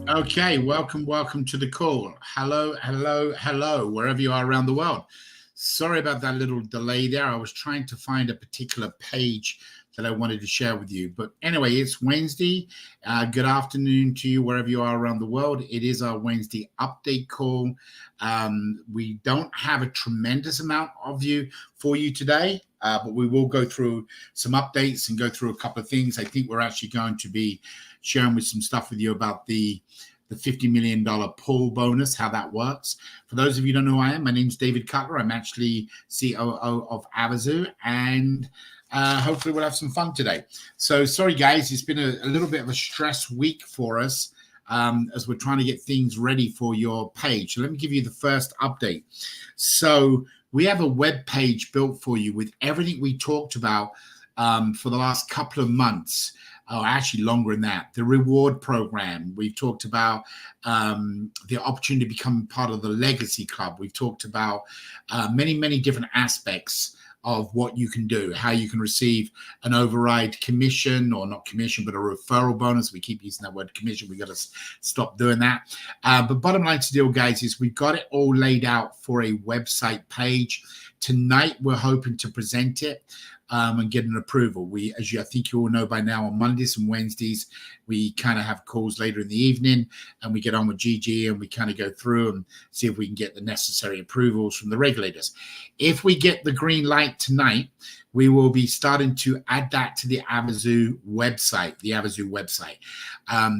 Okay, welcome to the call. Hello, wherever you are around the world. Sorry about that little delay there. I was trying to find a particular page that I wanted to share with you. But anyway, it's Wednesday. Good afternoon to you wherever you are around the world. It is our Wednesday update call. We don't have a tremendous amount of you for you today, but we will go through some updates and go through a couple of things. I think we're actually going to be sharing with some stuff with you about the $50 million pool bonus, how that works. For those of you who don't know who I am, my name's David Cutler. I'm actually COO of Avazoo, and hopefully we'll have some fun today. So sorry, guys, it's been a little bit of a stress week for us as we're trying to get things ready for your page. So let me give you the first update. So we have a web page built for you with everything we talked about for the last couple of months. Oh, actually longer than that. The reward program. We've talked about the opportunity to become part of the Legacy Club. We've talked about many different aspects of what you can do, how you can receive an override commission, or not commission, but a referral bonus. We keep using that word commission. We got to stop doing that. But bottom line to deal, guys, is we've got it all laid out for a website page. Tonight, we're hoping to present it and get an approval. I think you all know by now, on Mondays and Wednesdays, we kind of have calls later in the evening, and we get on with GG and we kind of go through and see if we can get the necessary approvals from the regulators. If we get the green light tonight, we will be starting to add that to the Avazoo website,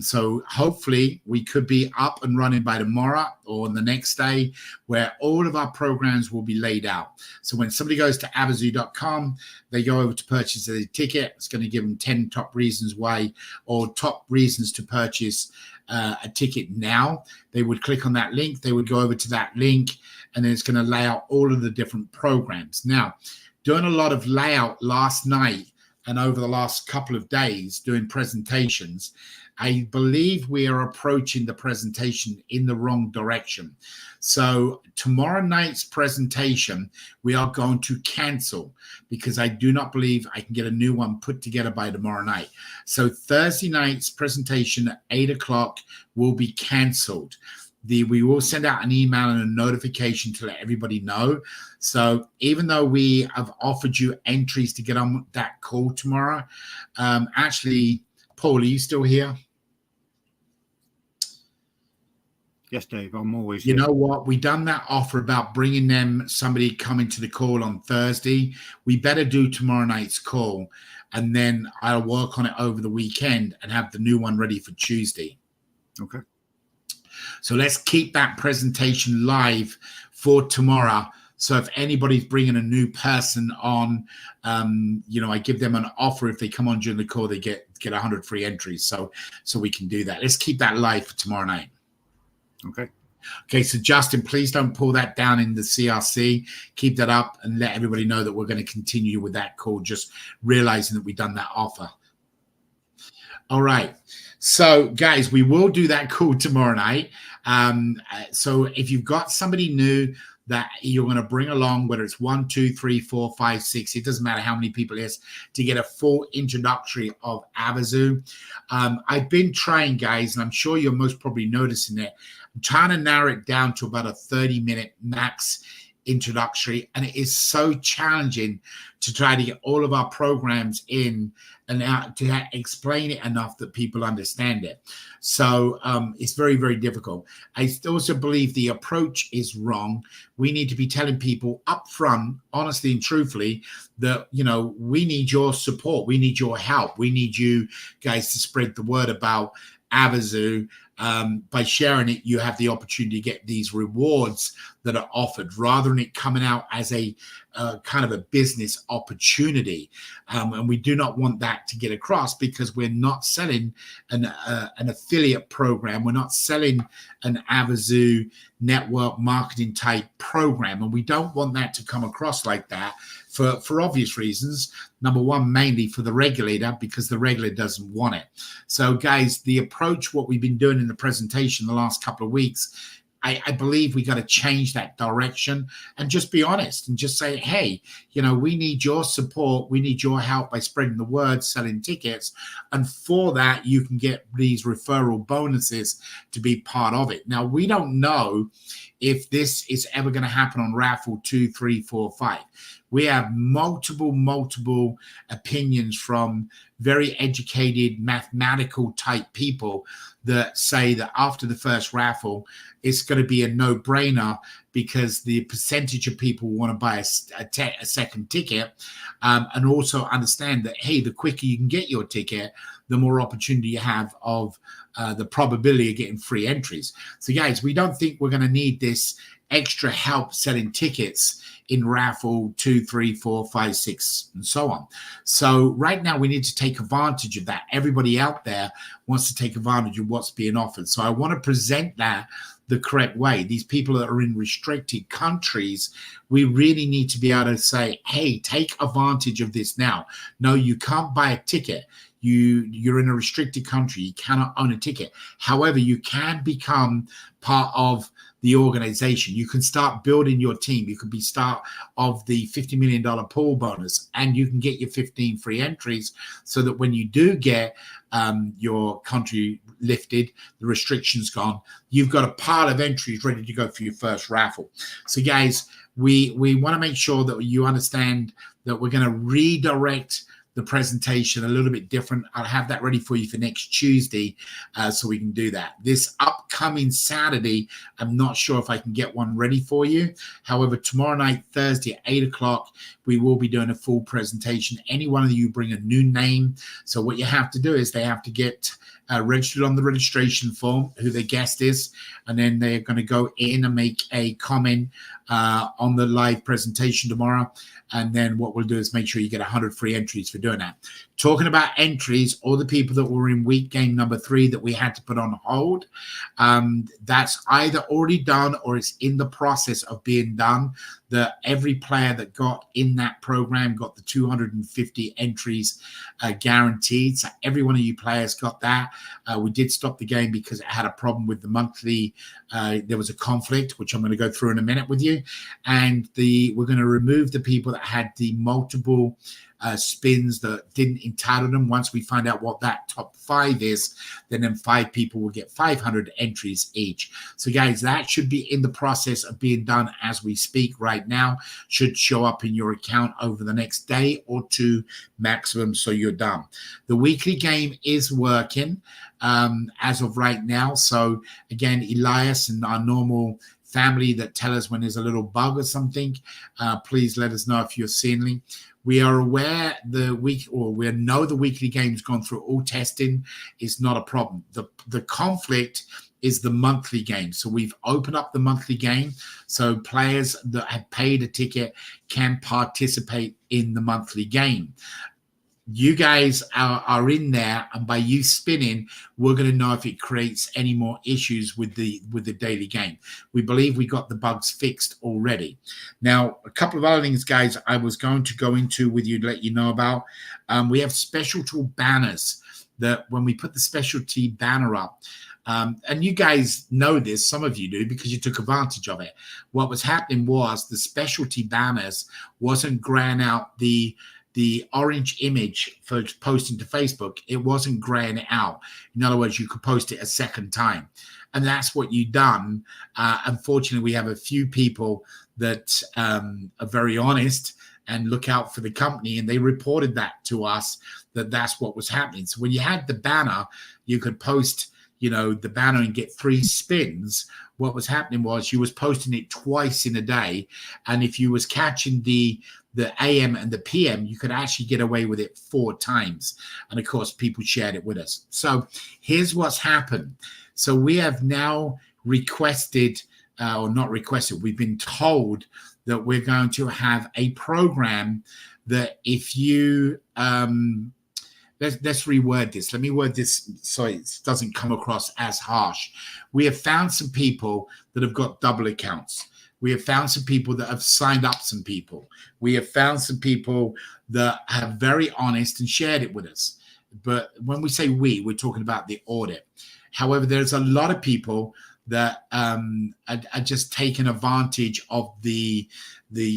So hopefully we could be up and running by tomorrow or the next day, where all of our programs will be laid out. So when somebody goes to avazoo.com, they go over to purchase a ticket. It's going to give them 10 top reasons why, or top reasons to purchase a ticket now. They would click on that link. They would go over to that link, and then it's going to lay out all of the different programs. Now, doing a lot of layout last night and over the last couple of days doing presentations, I believe we are approaching the presentation in the wrong direction. So tomorrow night's presentation, we are going to cancel because I do not believe I can get a new one put together by tomorrow night. So Thursday night's presentation at 8 o'clock will be canceled. We will send out an email and a notification to let everybody know. So even though we have offered you entries to get on that call tomorrow, actually, Paul, are you still here? Yes, Dave, I'm always here. You know here. what? We done that offer about bringing them somebody coming to the call on Thursday. We better do tomorrow night's call, and then I'll work on it over the weekend and have the new one ready for Tuesday. Okay. So let's keep that presentation live for tomorrow. So if anybody's bringing a new person on, I give them an offer. If they come on during the call, they get 100 free entries. So we can do that. Let's keep that live for tomorrow night. Okay, so Justin, please don't pull that down in the CRC. Keep that up and let everybody know that we're going to continue with that call, just realizing that we've done that offer. All right. So, guys, we will do that call tomorrow night. So if you've got somebody new that you're going to bring along, whether it's 1, 2, 3, 4, 5, 6, it doesn't matter how many people it is, to get a full introductory of Avazoo. I've been trying, guys, and I'm sure you're most probably noticing it. I'm trying to narrow it down to about a 30-minute max introductory, and it is so challenging to try to get all of our programs in and out to explain it enough that people understand it. So it's very difficult. I also believe the approach is wrong. We need to be telling people up front, honestly and truthfully, that we need your support, we need your help, we need you guys to spread the word about Avazoo. By sharing it, you have the opportunity to get these rewards that are offered, rather than it coming out as a kind of a business opportunity. And we do not want that to get across, because we're not selling an affiliate program. We're not selling an Avazoo network marketing type program. And we don't want that to come across like that for obvious reasons. Number one, mainly for the regulator, because the regulator doesn't want it. So guys, the approach, what we've been doing in the presentation the last couple of weeks, I believe we got to change that direction and just be honest and just say, hey, we need your support. We need your help by spreading the word, selling tickets. And for that, you can get these referral bonuses to be part of it. Now, we don't know if this is ever going to happen on raffle 2, 3, 4, 5. We have multiple opinions from very educated, mathematical type people that say that after the first raffle, it's going to be a no-brainer because the percentage of people want to buy a second ticket, and also understand that, hey, the quicker you can get your ticket, the more opportunity you have of the probability of getting free entries. So, guys, we don't think we're going to need this extra help selling tickets in raffle 2, 3, 4, 5, 6, and so on. So right now we need to take advantage of that. Everybody out there wants to take advantage of what's being offered. So I want to present that the correct way. These people that are in restricted countries, we really need to be able to say, hey, take advantage of this now. No, you can't buy a ticket. You're in a restricted country. You cannot own a ticket. However, you can become part of the organization. You can start building your team. You can be start of the $50 million pool bonus, and you can get your 15 free entries so that when you do get your country lifted, the restrictions gone, you've got a pile of entries ready to go for your first raffle. So guys, we want to make sure that you understand that we're going to redirect the presentation a little bit different. I'll have that ready for you for next Tuesday, so we can do that. This upcoming Saturday, I'm not sure if I can get one ready for you. However, tomorrow night, Thursday at 8 o'clock, we will be doing a full presentation. Any one of you bring a new name. So what you have to do is they have to get registered on the registration form, who their guest is, and then they're going to go in and make a comment on the live presentation tomorrow. And then what we'll do is make sure you get 100 free entries for doing that. Talking about entries, all the people that were in week game number 3 that we had to put on hold, that's either already done or it's in the process of being done. That every player that got in that program got the 250 entries guaranteed. So every one of you players got that. We did stop the game because it had a problem with the monthly. There was a conflict, which I'm going to go through in a minute with you. And we're going to remove the people that had the multiple spins that didn't entitle them. Once we find out what that top 5 is, then 5 people will get 500 entries each. So guys, that should be in the process of being done as we speak right now. Should show up in your account over the next day or 2 maximum, so you're done. The weekly game is working as of right now. So again, Elias and our normal family that tell us when there's a little bug or something, please let us know if you're seeing. We are aware we know the weekly game's gone through all testing. Is not a problem. The conflict is the monthly game. So we've opened up the monthly game, so players that have paid a ticket can participate in the monthly game. You guys are in there, and by you spinning, we're going to know if it creates any more issues with the daily game. We believe we got the bugs fixed already. Now, a couple of other things, guys, I was going to go into with you to let you know about. We have specialty banners that when we put the specialty banner up, and you guys know this, some of you do, because you took advantage of it. What was happening was the specialty banners wasn't graying out the orange image for posting to Facebook. It wasn't graying it out. In other words, you could post it a second time. And that's what you've done. Unfortunately, we have a few people that are very honest and look out for the company, and they reported that to us, that that's what was happening. So when you had the banner, you could post the banner and get 3 spins. What was happening was you was posting it twice in a day. And if you was catching the AM and the PM, you could actually get away with it 4 times. And of course, people shared it with us. So here's what's happened. So we have now requested, or not requested, we've been told that we're going to have a program that if you, let's reword this. Let me word this so it doesn't come across as harsh. We have found some people that have got double accounts. We have found some people that have signed up some people. We have found some people that have very honest and shared it with us. But when we say we're talking about the audit. However, there's a lot of people that are just taking advantage of the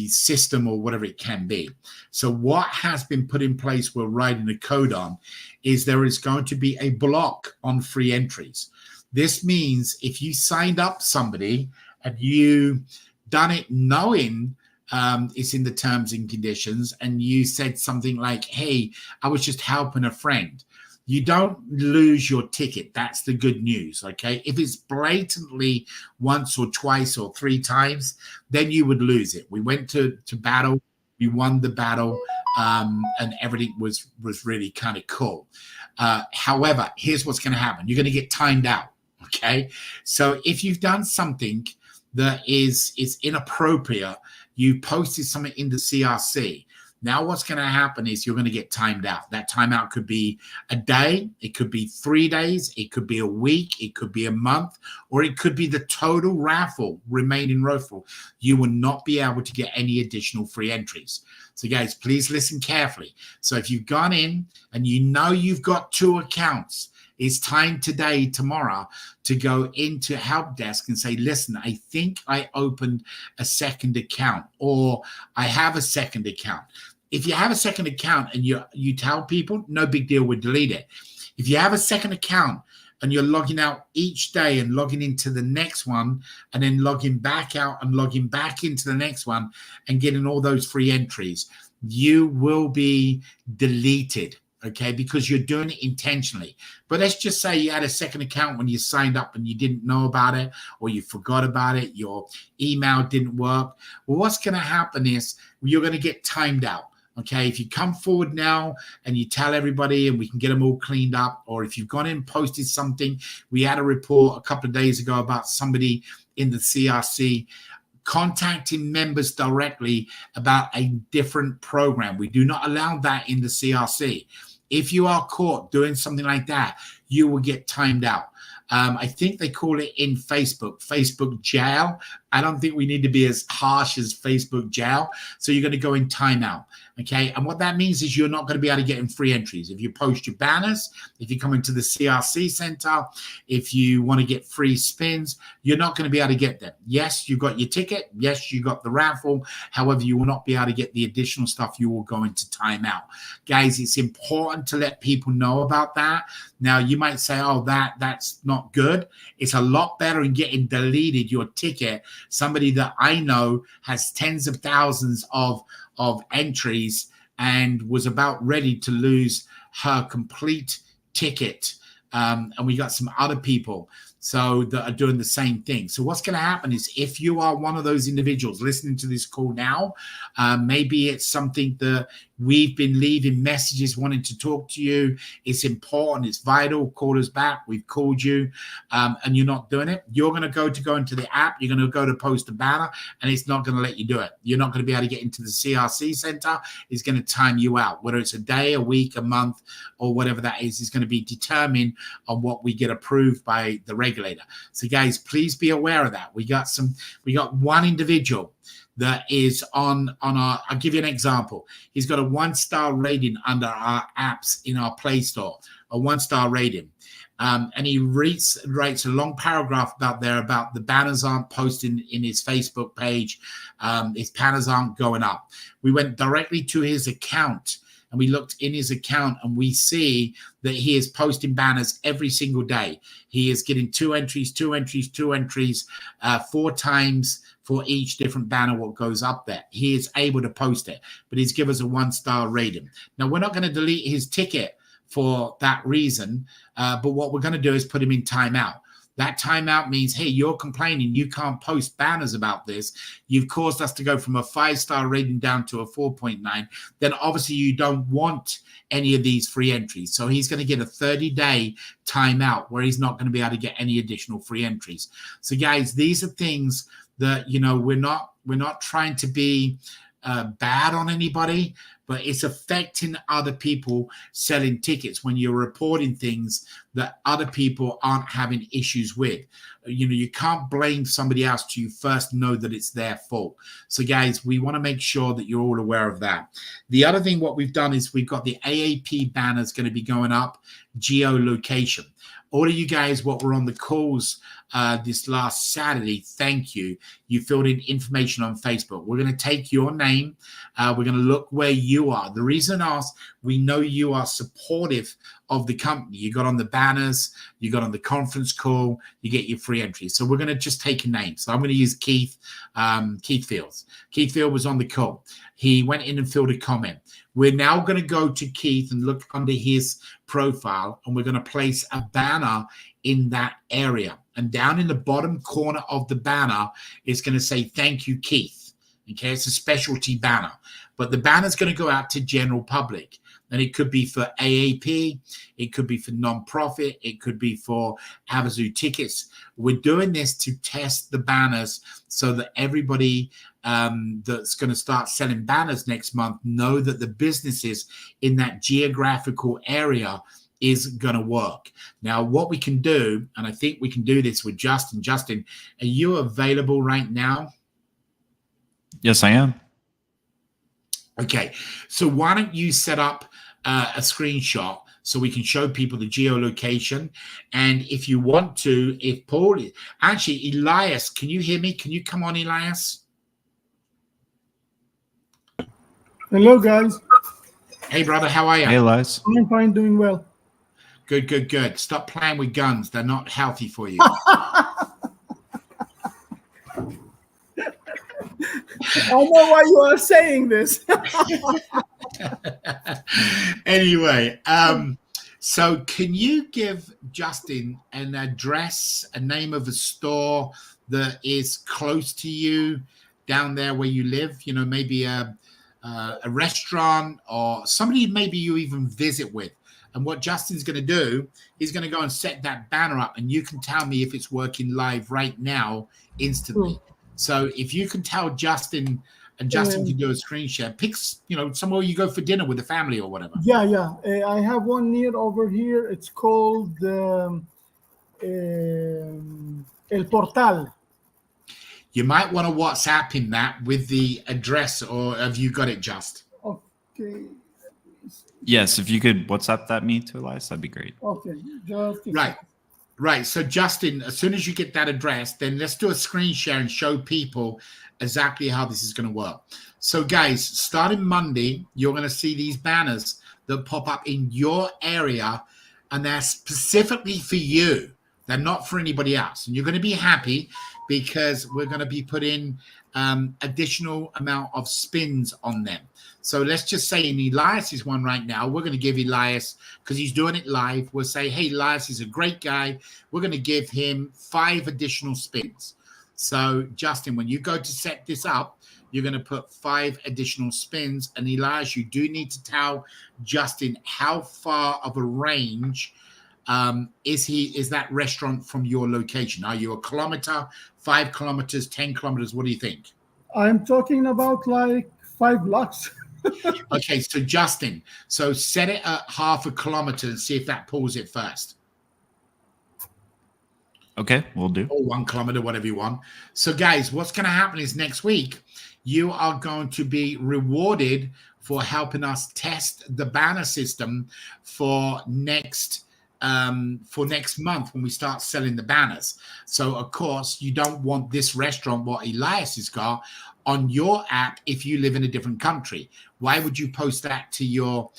system or whatever it can be. So what has been put in place, we're writing a code on, is there is going to be a block on free entries. This means if you signed up somebody and you done it knowing it's in the terms and conditions, and you said something like, hey, I was just helping a friend, you don't lose your ticket. That's the good news, okay? If it's blatantly once or twice or three times, then you would lose it. We went to battle, we won the battle, and everything was really kind of cool. However, here's what's going to happen. You're going to get timed out, okay? So if you've done something that is inappropriate, you posted something in the CRC. Now what's going to happen is you're going to get timed out. That timeout could be a day, it could be 3 days, it could be a week, it could be a month, or it could be the total raffle, remaining raffle. You will not be able to get any additional free entries. So guys, please listen carefully. So if you've gone in and you know you've got 2 accounts, it's time today, tomorrow, to go into help desk and say, listen, I think I opened a second account, or I have a second account. If you have a second account and you tell people, no big deal, we'll delete it. If you have a second account and you're logging out each day and logging into the next one and then logging back out and logging back into the next one and getting all those free entries, you will be deleted. Okay, because you're doing it intentionally. But let's just say you had a second account when you signed up and you didn't know about it, or you forgot about it, your email didn't work. Well, what's going to happen is you're going to get timed out. Okay, if you come forward now and you tell everybody and we can get them all cleaned up, or if you've gone in and posted something, we had a report a couple of days ago about somebody in the CRC contacting members directly about a different program. We do not allow that in the CRC. If you are caught doing something like that, you will get timed out. I think they call it in Facebook jail. I don't think we need to be as harsh as Facebook jail. So you're going to go in timeout. Okay. And what that means is you're not going to be able to get in free entries. If you post your banners, if you come into the CRC center, if you want to get free spins, you're not going to be able to get them. Yes, you got your ticket. Yes, you got the raffle. However, you will not be able to get the additional stuff. You will go into timeout. Guys, it's important to let people know about that. Now, you might say, oh, that's not good. It's a lot better in getting deleted your ticket. Somebody that I know has tens of thousands of entries and was about ready to lose her complete ticket. And we got some other people so that are doing the same thing. So what's going to happen is if you are one of those individuals listening to this call now, maybe it's something that we've been leaving messages wanting to talk to you. It's important. It's vital. Call us back. We've called you and you're not doing it. You're going to go into the app. You're going to go to post a banner and it's not going to let you do it. You're not going to be able to get into the CRC center. It's going to time you out. Whether it's a day, a week, a month, or whatever that is going to be determined on what we get approved by the regulator. So guys, please be aware of that. We got one individual that is on our, I'll give you an example. He's got a 1-star rating under our apps in our Play Store, a 1-star rating. And he writes a long paragraph about the banners aren't posting in his Facebook page. His banners aren't going up. We went directly to his account and we looked in his account and we see that he is posting banners every single day. He is getting 2 entries, 4 times for each different banner what goes up there. He is able to post it, but he's given us a 1-star rating. Now, we're not going to delete his ticket for that reason, but what we're going to do is put him in timeout. That timeout means, hey, you're complaining you can't post banners about this. You've caused us to go from a 5-star rating down to a 4.9. Then obviously you don't want any of these free entries. So he's going to get a 30-day timeout where he's not going to be able to get any additional free entries. So guys, these are things that, we're not trying to be bad on anybody, but it's affecting other people selling tickets when you're reporting things that other people aren't having issues with. You can't blame somebody else till you first know that it's their fault. So guys, we want to make sure that you're all aware of that. The other thing, what we've done is we've got the AAP banners going to be going up, geolocation. All of you guys, what were on the calls this last Saturday, thank you. You filled in information on Facebook. We're going to take your name. We're going to look where you are. The reason I asked, we know you are supportive of the company. You got on the banners, you got on the conference call, you get your free entry. So we're going to just take a name. So I'm going to use Keith Fields. Keith Field was on the call. He went in and filled a comment. We're now going to go to Keith and look under his profile, and we're going to place a banner in that area. And down in the bottom corner of the banner, it's going to say, thank you, Keith. Okay, it's a specialty banner. But the banner is going to go out to general public. And it could be for AAP, it could be for nonprofit, it could be for Avazoo tickets. We're doing this to test the banners so that everybody that's going to start selling banners next month know that the businesses in that geographical area is going to work. Now, what we can do, and I think we can do this with Justin. Justin, are you available right now? Yes, I am. Okay, so why don't you set up a screenshot so we can show people the geolocation. And if you want to, if Paul, actually, Elias, can you hear me? Can you come on, Elias? Hello, guys. Hey, brother, how are you? Hey, Elias. I'm fine, doing well. Good, good, good. Stop playing with guns. They're not healthy for you. I know why you are saying this. Anyway, so can you give Justin an address, a name of a store that is close to you down there where you live? You know, maybe a restaurant or somebody maybe you even visit with. And what Justin's going to do, he's going to go and set that banner up, and you can tell me if it's working live right now instantly. So if you can tell Justin, and Justin can do a screen share, picks, you know, somewhere you go for dinner with the family or whatever. Yeah. I have one near over here. It's called El Portal. You might want to WhatsApp him that with the address, or have you got it, Just? Okay. Yes, if you could WhatsApp that me to Elias, that'd be great. Okay. Just Right. So Justin, as soon as you get that address, then let's do a screen share and show people exactly how this is going to work. So guys, starting Monday, you're going to see these banners that pop up in your area, and they're specifically for you. They're not for anybody else. And you're going to be happy because we're going to be putting additional amount of spins on them. So let's just say in Elias's one right now, we're going to give Elias, because he's doing it live, we'll say, hey, Elias is a great guy. We're going to give him 5 additional spins. So Justin, when you go to set this up, you're going to put 5 additional spins. And Elias, you do need to tell Justin how far of a range is that restaurant from your location? Are you a kilometer, 5 kilometers, 10 kilometers? What do you think? I'm talking about like 5 blocks. Okay, so Justin, so set it at 0.5 kilometer and see if that pulls it first. Okay, we'll do. Or 1 kilometer, whatever you want. So guys, what's going to happen is next week, you are going to be rewarded for helping us test the banner system for next month when we start selling the banners. So of course, you don't want this restaurant, what Elias has got, on your app if you live in a different country. Why would you post that to your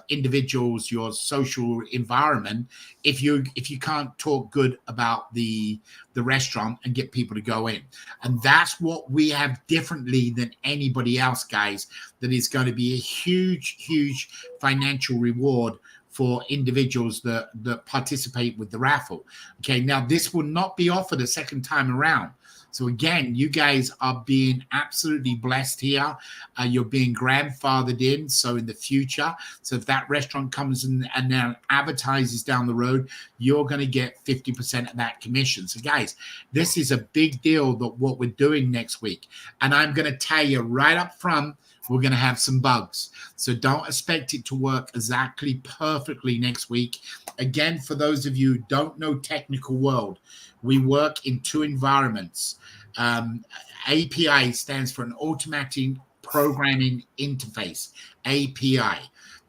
individuals, your social environment, if you can't talk good about the restaurant and get people to go in? And that's what we have differently than anybody else, guys. That is going to be a huge financial reward for individuals that participate with the raffle. Okay, now this will not be offered a second time around. So again, you guys are being absolutely blessed here. You're being grandfathered in. So in the future, so if that restaurant comes in and now advertises down the road, you're going to get 50% of that commission. So guys, this is a big deal that what we're doing next week. And I'm going to tell you right up front, we're going to have some bugs. So don't expect it to work exactly perfectly next week. Again, for those of you who don't know technical world, we work in 2 environments. API stands for an automatic programming interface, API.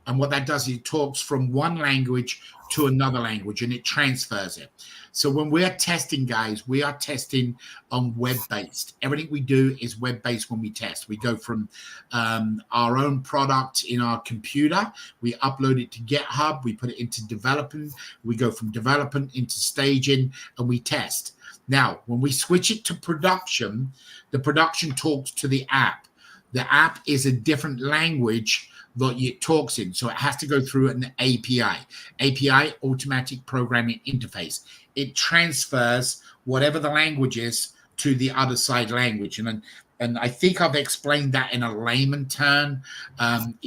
And what that does is it talks from one language to another language and it transfers it. So when we're testing, guys, we are testing on web-based. Everything we do is web-based when we test. We go from our own product in our computer. We upload it to GitHub. We put it into development. We go from development into staging, and we test. Now, when we switch it to production, the production talks to the app. The app is a different language that it talks in. So it has to go through an API. API, automatic programming interface. It transfers whatever the language is to the other side language. And I think I've explained that in a layman term.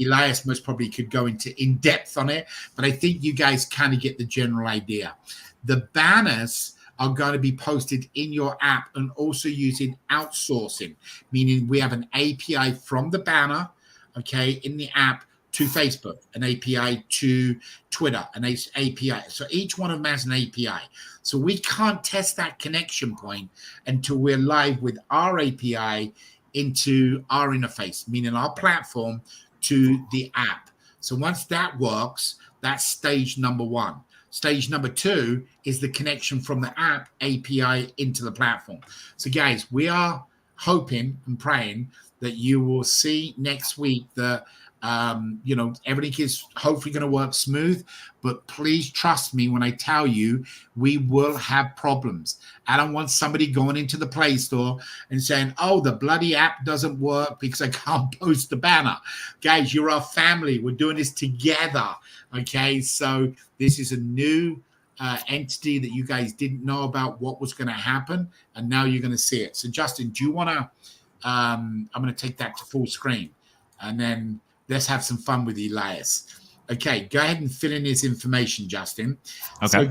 Elias most probably could go into in depth on it, but I think you guys kind of get the general idea. The banners are going to be posted in your app and also using outsourcing, meaning we have an API from the banner, okay, in the app to Facebook, an API to Twitter, an API. So each one of them has an API. So we can't test that connection point until we're live with our API into our interface, meaning our platform to the app. So once that works, that's stage number one. Stage number two is the connection from the app API into the platform. So guys, we are hoping and praying that you will see next week that everything is hopefully going to work smooth, but please trust me when I tell you we will have problems. I don't want somebody going into the Play Store and saying, oh, the bloody app doesn't work because I can't post the banner. Guys, you're our family. We're doing this together. Okay, so this is a new entity that you guys didn't know about what was going to happen, and now you're going to see it. So Justin, do you want to I'm going to take that to full screen, and then let's have some fun with Elias. Okay, go ahead and fill in his information, Justin. Okay. So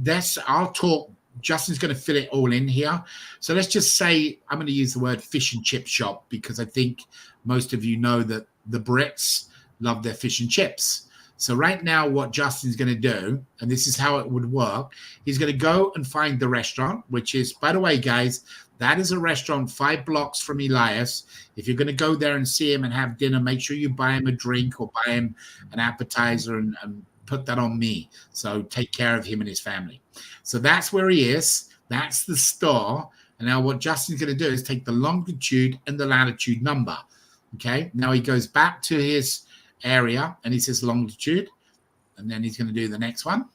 guys, I'll talk. Justin's going to fill it all in here. So let's just say I'm going to use the word fish and chip shop because I think most of you know that the Brits love their fish and chips. So right now what Justin's going to do, and this is how it would work, he's going to go and find the restaurant, which is, by the way, guys, that is a restaurant 5 blocks from Elias. If you're going to go there and see him and have dinner, make sure you buy him a drink or buy him an appetizer and put that on me. So take care of him and his family. So that's where he is. That's the store. And now what Justin's going to do is take the longitude and the latitude number. Okay. Now he goes back to his area and he says longitude. And then he's going to do the next one.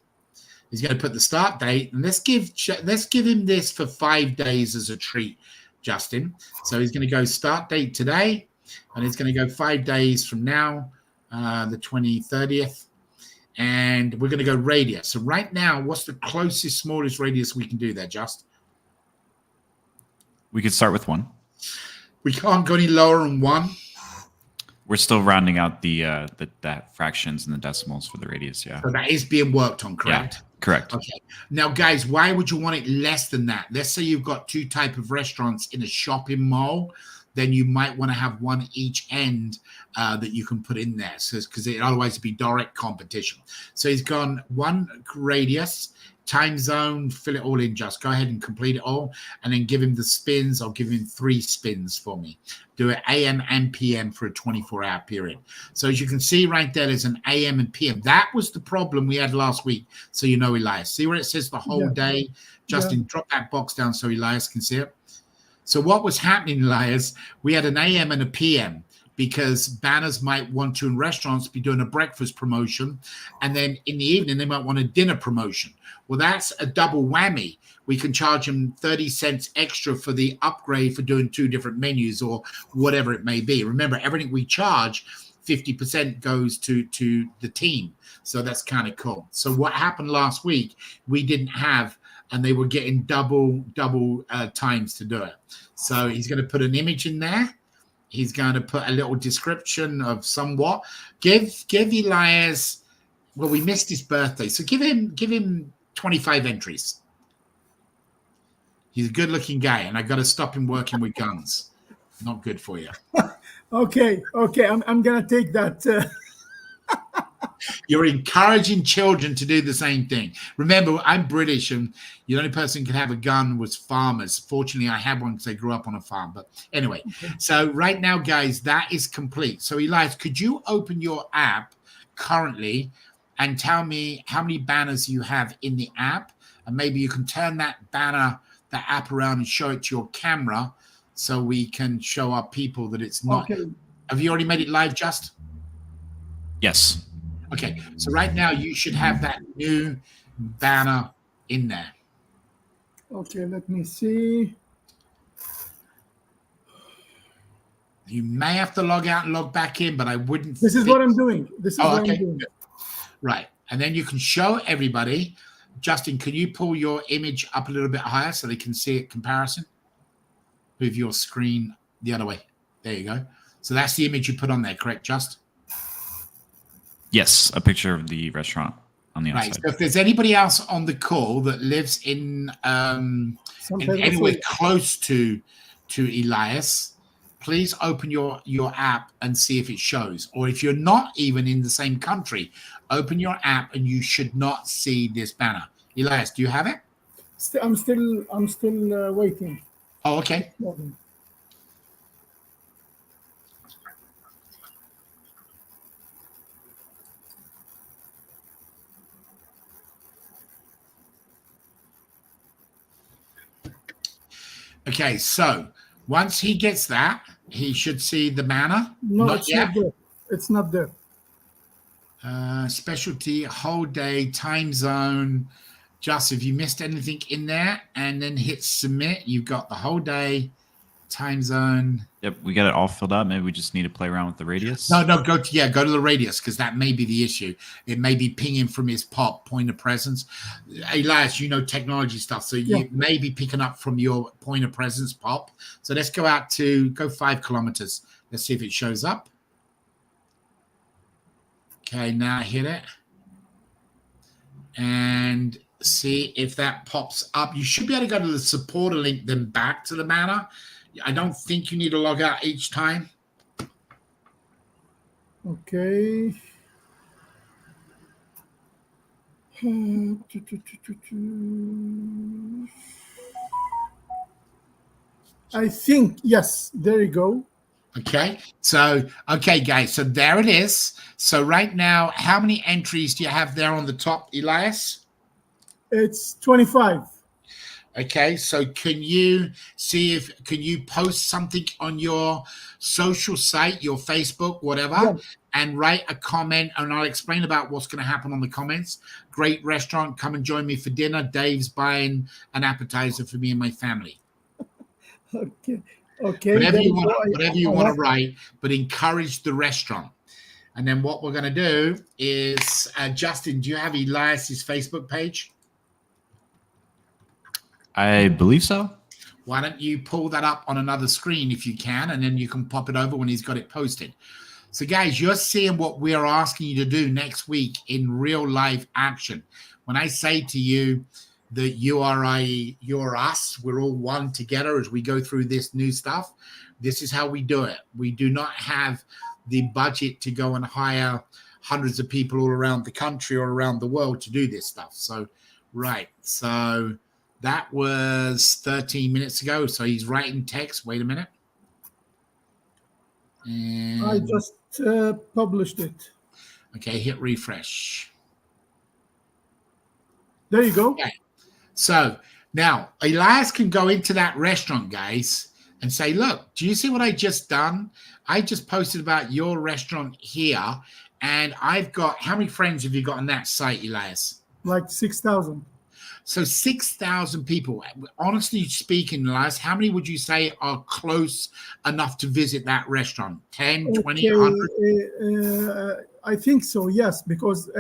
He's going to put the start date, and let's give him this for 5 days as a treat, Justin. So he's going to go start date today, and he's going to go 5 days from now, the 30th, and we're going to go radius. So right now, what's the closest, smallest radius we can do there, Just? We could start with 1. We can't go any lower than 1. We're still rounding out the fractions and the decimals for the radius. Yeah. So that is being worked on, correct? Yeah. Correct. Okay. Now, guys, why would you want it less than that? Let's say you've got 2 types of restaurants in a shopping mall, then you might want to have one each end that you can put in there. So, because otherwise it'd be direct competition. So he's gone 1 radius, time zone, fill it all in. Just go ahead and complete it all, and then give him the spins. I'll give him 3 spins for me. Do it AM and PM for a 24-hour period. So as you can see right there, there's an AM and PM. That was the problem we had last week. So you know, Elias, see where it says the whole day? Justin, drop that box down so Elias can see it. So what was happening, Elias, we had an AM and a PM because banners might want to, in restaurants, be doing a breakfast promotion. And then in the evening, they might want a dinner promotion. Well, that's a double whammy. We can charge them 30 cents extra for the upgrade for doing 2 different menus or whatever it may be. Remember, everything we charge, 50% goes to the team. So that's kind of cool. So what happened last week, we didn't have, and they were getting double times to do it. So he's going to put an image in there. He's going to put a little description of somewhat. Give Elias, well, we missed his birthday. So give him 25 entries. He's a good-looking guy, and I got to stop him working with guns. Not good for you. Okay. I'm gonna take that. You're encouraging children to do the same thing. Remember, I'm British, and the only person who could have a gun was farmers. Fortunately, I had one because I grew up on a farm. But anyway, so right now, guys, that is complete. So, Elias, could you open your app currently and tell me how many banners you have in the app? and maybe you can turn that banner, that app around and show it to your camera so we can show our people that it's not. Okay. Have you already made it live, Just? Yes. Okay, so right now you should have that new banner in there. Okay, let me see. You may have to log out and log back in, but I wouldn't. This is what I'm doing. This is what okay. I'm doing. Right, and then you can show everybody. Justin, can you pull your image up a little bit higher so they can see it comparison? Move your screen the other way. There you go. So that's the image you put on there, correct, Just? Yes, a picture of the restaurant on the outside. Right. So if there's anybody else on the call that lives in anywhere close to Elias, please open your app and see if it shows. Or if you're not even in the same country, open your app and you should not see this banner. Elias, do you have it? I'm still waiting. Oh, okay. Okay, so once he gets that, he should see the banner. No, not it's yet. not there. It's not there. Specialty, whole day, time zone. Just if you missed anything in there and then hit submit, you've got the whole day, time zone. Yep, we got it all filled out. Maybe we just need to play around with the radius. No, go to the radius because that may be the issue. It may be pinging from his point of presence. Elias, you know technology stuff, so you may be picking up from your point of presence pop. So let's go 5 kilometers. Let's see if it shows up. Okay, now hit it and see if that pops up. You should be able to go to the supporter link, then back to the banner. I don't think you need to log out each time. Okay. I think, yes, there you go. Okay, so, guys, so there it is. So right now, how many entries do you have there on the top, Elias? It's 25. Okay, so can you post something on your social site, your Facebook, whatever, and write a comment, and I'll explain about what's going to happen on the comments. Great restaurant, come and join me for dinner. Dave's buying an appetizer for me and my family. Okay. Whatever you want to write, but encourage the restaurant. And then what we're going to do is, Justin, do you have Elias's Facebook page? I believe so. Why don't you pull that up on another screen if you can, and then you can pop it over when he's got it posted. So, guys, you're seeing what we're asking you to do next week in real life action. When I say to you that you're us, we're all one together as we go through this new stuff, this is how we do it. We do not have the budget to go and hire hundreds of people all around the country or around the world to do this stuff. So, so that was 13 minutes ago. So he's writing text. Wait a minute. And I just published it. Okay, hit refresh. There you go. Okay. So now Elias can go into that restaurant, guys, and say, look, do you see what I just done? I just posted about your restaurant here, and I've got, how many friends have you got on that site, Elias? Like 6,000. So 6,000 people. Honestly speaking, Elias, how many would you say are close enough to visit that restaurant? 10, 20, 100? I think so, yes, because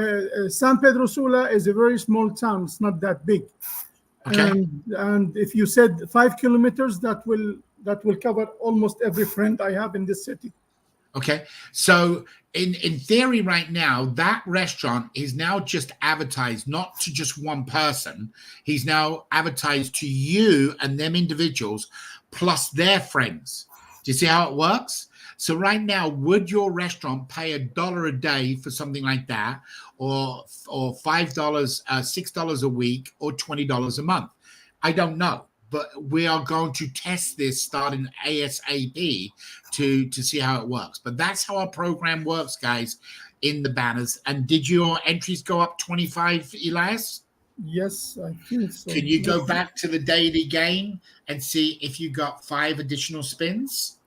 San Pedro Sula is a very small town. It's not that big. Okay. And if you said 5 kilometers, that will cover almost every friend I have in this city. Okay. So in theory right now, that restaurant is now just advertised not to just one person. He's now advertised to you and them individuals plus their friends. Do you see how it works? So right now, would your restaurant pay $1 a day for something like that, or $5, $6 a week, or $20 a month? I don't know, but we are going to test this starting ASAP to see how it works. But that's how our program works, guys, in the banners. And did your entries go up 25, Elias? Yes, I think so. Can you go back to the daily game and see if you got 5 additional spins?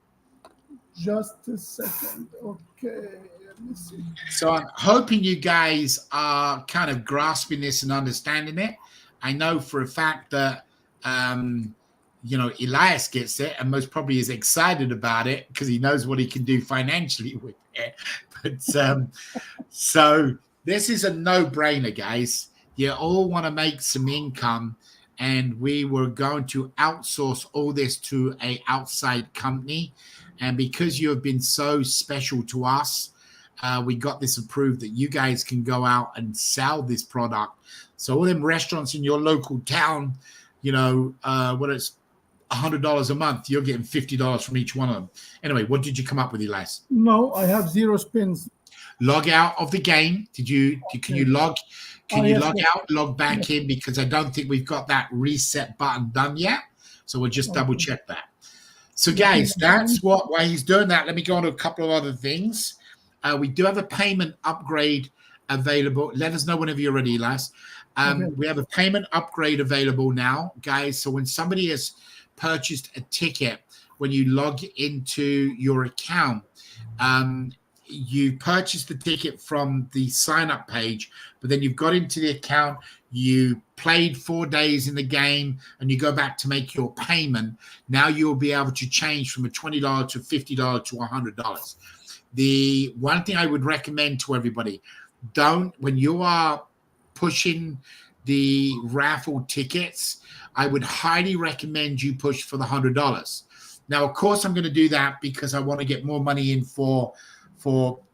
Just a second. Okay, let me see. So I'm hoping you guys are kind of grasping this and understanding it. I know for a fact that, Elias gets it and most probably is excited about it because he knows what he can do financially with it. But so this is a no-brainer, guys. You all want to make some income, and we were going to outsource all this to an outside company. And because you have been so special to us, we got this approved that you guys can go out and sell this product. So all them restaurants in your local town, what it's $100 a month, you're getting $50 from each one of them. Anyway, what did you come up with, Elias? No, I have 0 spins. Log out of the game. Can you log? Can you yes, log yes. out, log back in? Because I don't think we've got that reset button done yet. So we'll just double check that. So guys, that's why he's doing that. Let me go on to a couple of other things. We do have a payment upgrade available. Let us know whenever you're ready, Elias. We have a payment upgrade available now, guys. So when somebody has purchased a ticket, when you log into your account, you purchase the ticket from the sign-up page, but then you've got into the account, you played 4 days in the game, and you go back to make your payment. Now you'll be able to change from a $20 to $50 to $100. The one thing I would recommend to everybody, when you are pushing the raffle tickets, I would highly recommend you push for the $100. Now, of course, I'm going to do that because I want to get more money in for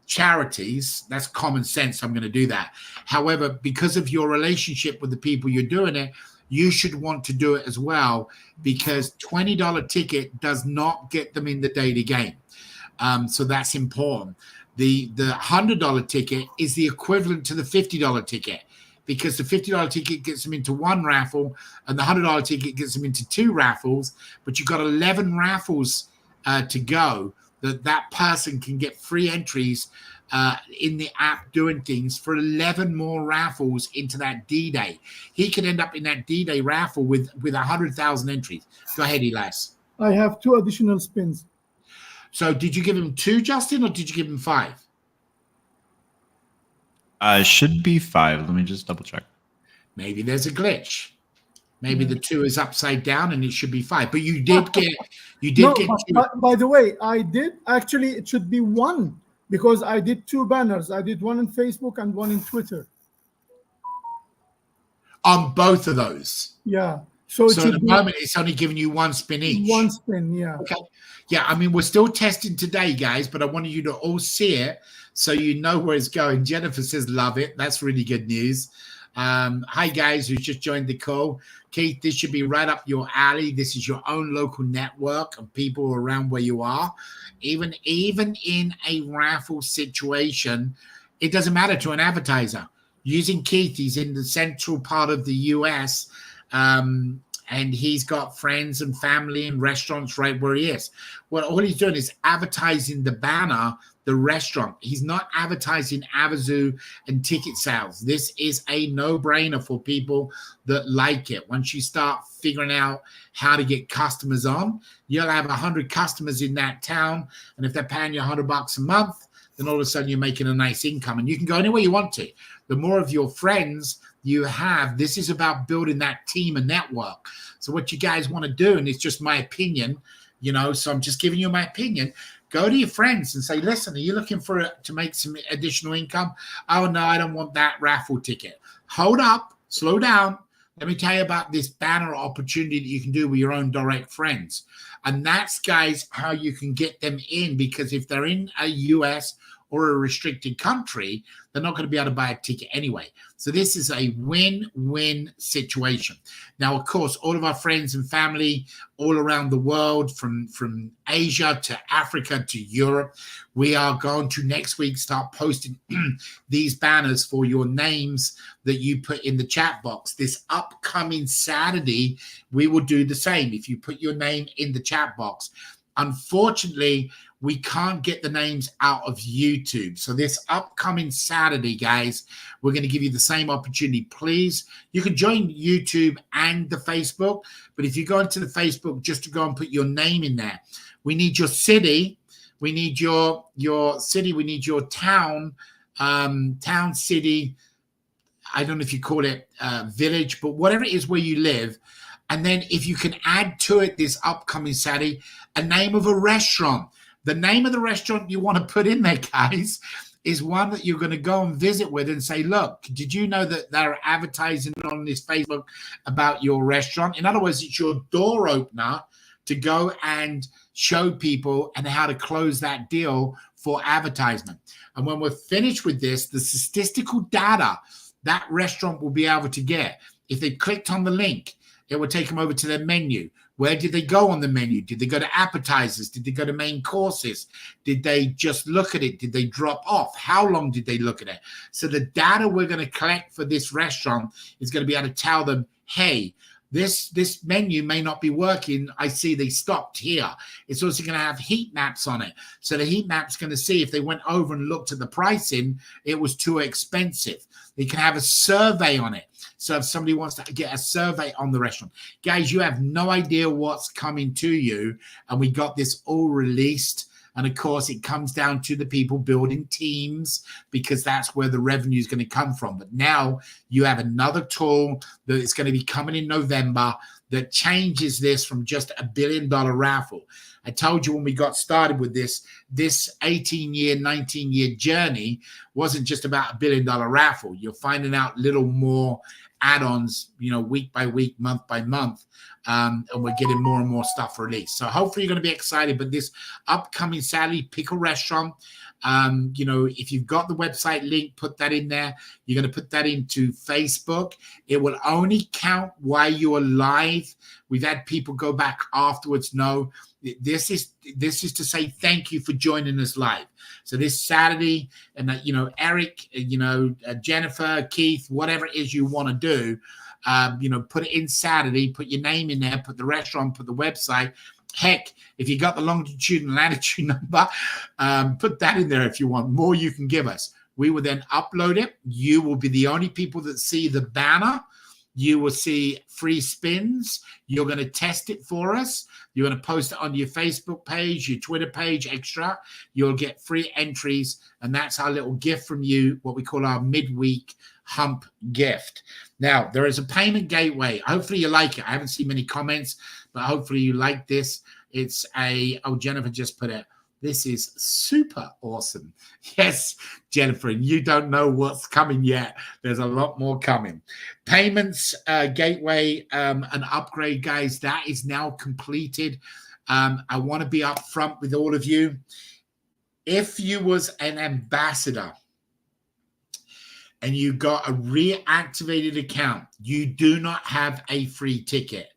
charities. That's common sense. I'm going to do that. However, because of your relationship with the people you're doing it, you should want to do it as well, because $20 ticket does not get them in the daily game. So that's important. The $100 ticket is the equivalent to the $50 ticket, because the $50 ticket gets them into 1 raffle and the $100 ticket gets them into 2 raffles, but you've got 11 raffles to go. That person can get free entries in the app doing things for 11 more raffles into that D-Day. He could end up in that D-Day raffle with 100,000 entries. Go ahead, Elias. I have 2 additional spins. So did you give him 2, Justin, or did you give him 5? Should be 5. Let me just double check. Maybe there's a glitch. Maybe the 2 is upside down and it should be 5. But you did get by the way, I did actually, it should be 1 because I did 2 banners. I did 1 on Facebook and 1 in Twitter. On both of those. Yeah. So at the moment it's only giving you 1 spin each. 1 spin, yeah. Okay. Yeah, I mean, we're still testing today, guys, but I wanted you to all see it so you know where it's going. Jennifer says, love it. That's really good news. Hi, guys, who just joined the call. Keith, this should be right up your alley. This is your own local network of people around where you are. Even in a raffle situation, it doesn't matter to an advertiser. Using Keith, he's in the central part of the U.S., and he's got friends and family and restaurants right where he is. Well, all he's doing is advertising the banner, the restaurant. He's not advertising Avazoo and ticket sales. This is a no-brainer for people that like it. Once you start figuring out how to get customers on, you'll have 100 customers in that town. And if they're paying you $100 a month, then all of a sudden you're making a nice income. And you can go anywhere you want to. The more of your friends you have, this is about building that team and network. So what you guys want to do, and it's just my opinion, so I'm just giving you my opinion. Go to your friends and say, listen, are you looking to make some additional income? Oh, no, I don't want that raffle ticket. Hold up, slow down. Let me tell you about this banner opportunity that you can do with your own direct friends. And that's, guys, how you can get them in, because if they're in a US or a restricted country, they're not going to be able to buy a ticket anyway. So this is a win-win situation. Now, of course, all of our friends and family all around the world, from Asia to Africa to Europe, we are going to next week start posting these banners for your names that you put in the chat box. This upcoming Saturday, we will do the same if you put your name in the chat box. Unfortunately, we can't get the names out of YouTube. So this upcoming Saturday, guys, we're going to give you the same opportunity. Please, you can join YouTube and the Facebook, but if you go into the Facebook, just to go and put your name in there. We need your city. We need your city. We need your town, town, city. I don't know if you call it village, but whatever it is where you live. And then if you can add to it this upcoming Saturday, a name of a restaurant. The name of the restaurant you want to put in there, guys, is one that you're going to go and visit with and say, look, did you know that they're advertising on this Facebook about your restaurant? In other words, it's your door opener to go and show people and how to close that deal for advertisement. And when we're finished with this, the statistical data that restaurant will be able to get, if they clicked on the link, it will take them over to their menu. Where did they go on the menu? Did they go to appetizers? Did they go to main courses? Did they just look at it? Did they drop off? How long did they look at it? So the data we're going to collect for this restaurant is going to be able to tell them, hey, this menu may not be working. I see they stopped here. It's also going to have heat maps on it. So the heat map's going to see if they went over and looked at the pricing, it was too expensive. They can have a survey on it. So if somebody wants to get a survey on the restaurant, guys, you have no idea what's coming to you. And we got this all released. And of course, it comes down to the people building teams because that's where the revenue is going to come from. But now you have another tool that is going to be coming in November that changes this from just $1 billion raffle. I told you when we got started with this 18-year, 19-year journey wasn't just about $1 billion raffle. You're finding out little more add-ons, week by week, month by month, and we're getting more and more stuff released. So hopefully you're going to be excited. But this upcoming Saturday, pick a restaurant. If you've got the website link, put that in there. You're going to put that into Facebook. It will only count while you are live. We've had people go back afterwards. No, this is to say thank you for joining us live. So this Saturday, and Eric, Jennifer, Keith, whatever it is you want to do, put it in Saturday. Put your name in there. Put the restaurant. Put the website. Heck, if you got the longitude and latitude number, put that in there if you want. More you can give us. We will then upload it. You will be the only people that see the banner. You will see free spins. You're going to test it for us. You're going to post it on your Facebook page, your Twitter page, extra. You'll get free entries, and that's our little gift from you, what we call our midweek hump gift. Now, there is a payment gateway. Hopefully you like it. I haven't seen many comments, but hopefully you like this. It's Jennifer just put it. This is super awesome. Yes, Jennifer, and you don't know what's coming yet. There's a lot more coming. Payments gateway and upgrade, guys, that is now completed. I want to be upfront with all of you. If you was an ambassador and you got a reactivated account, you do not have a free ticket.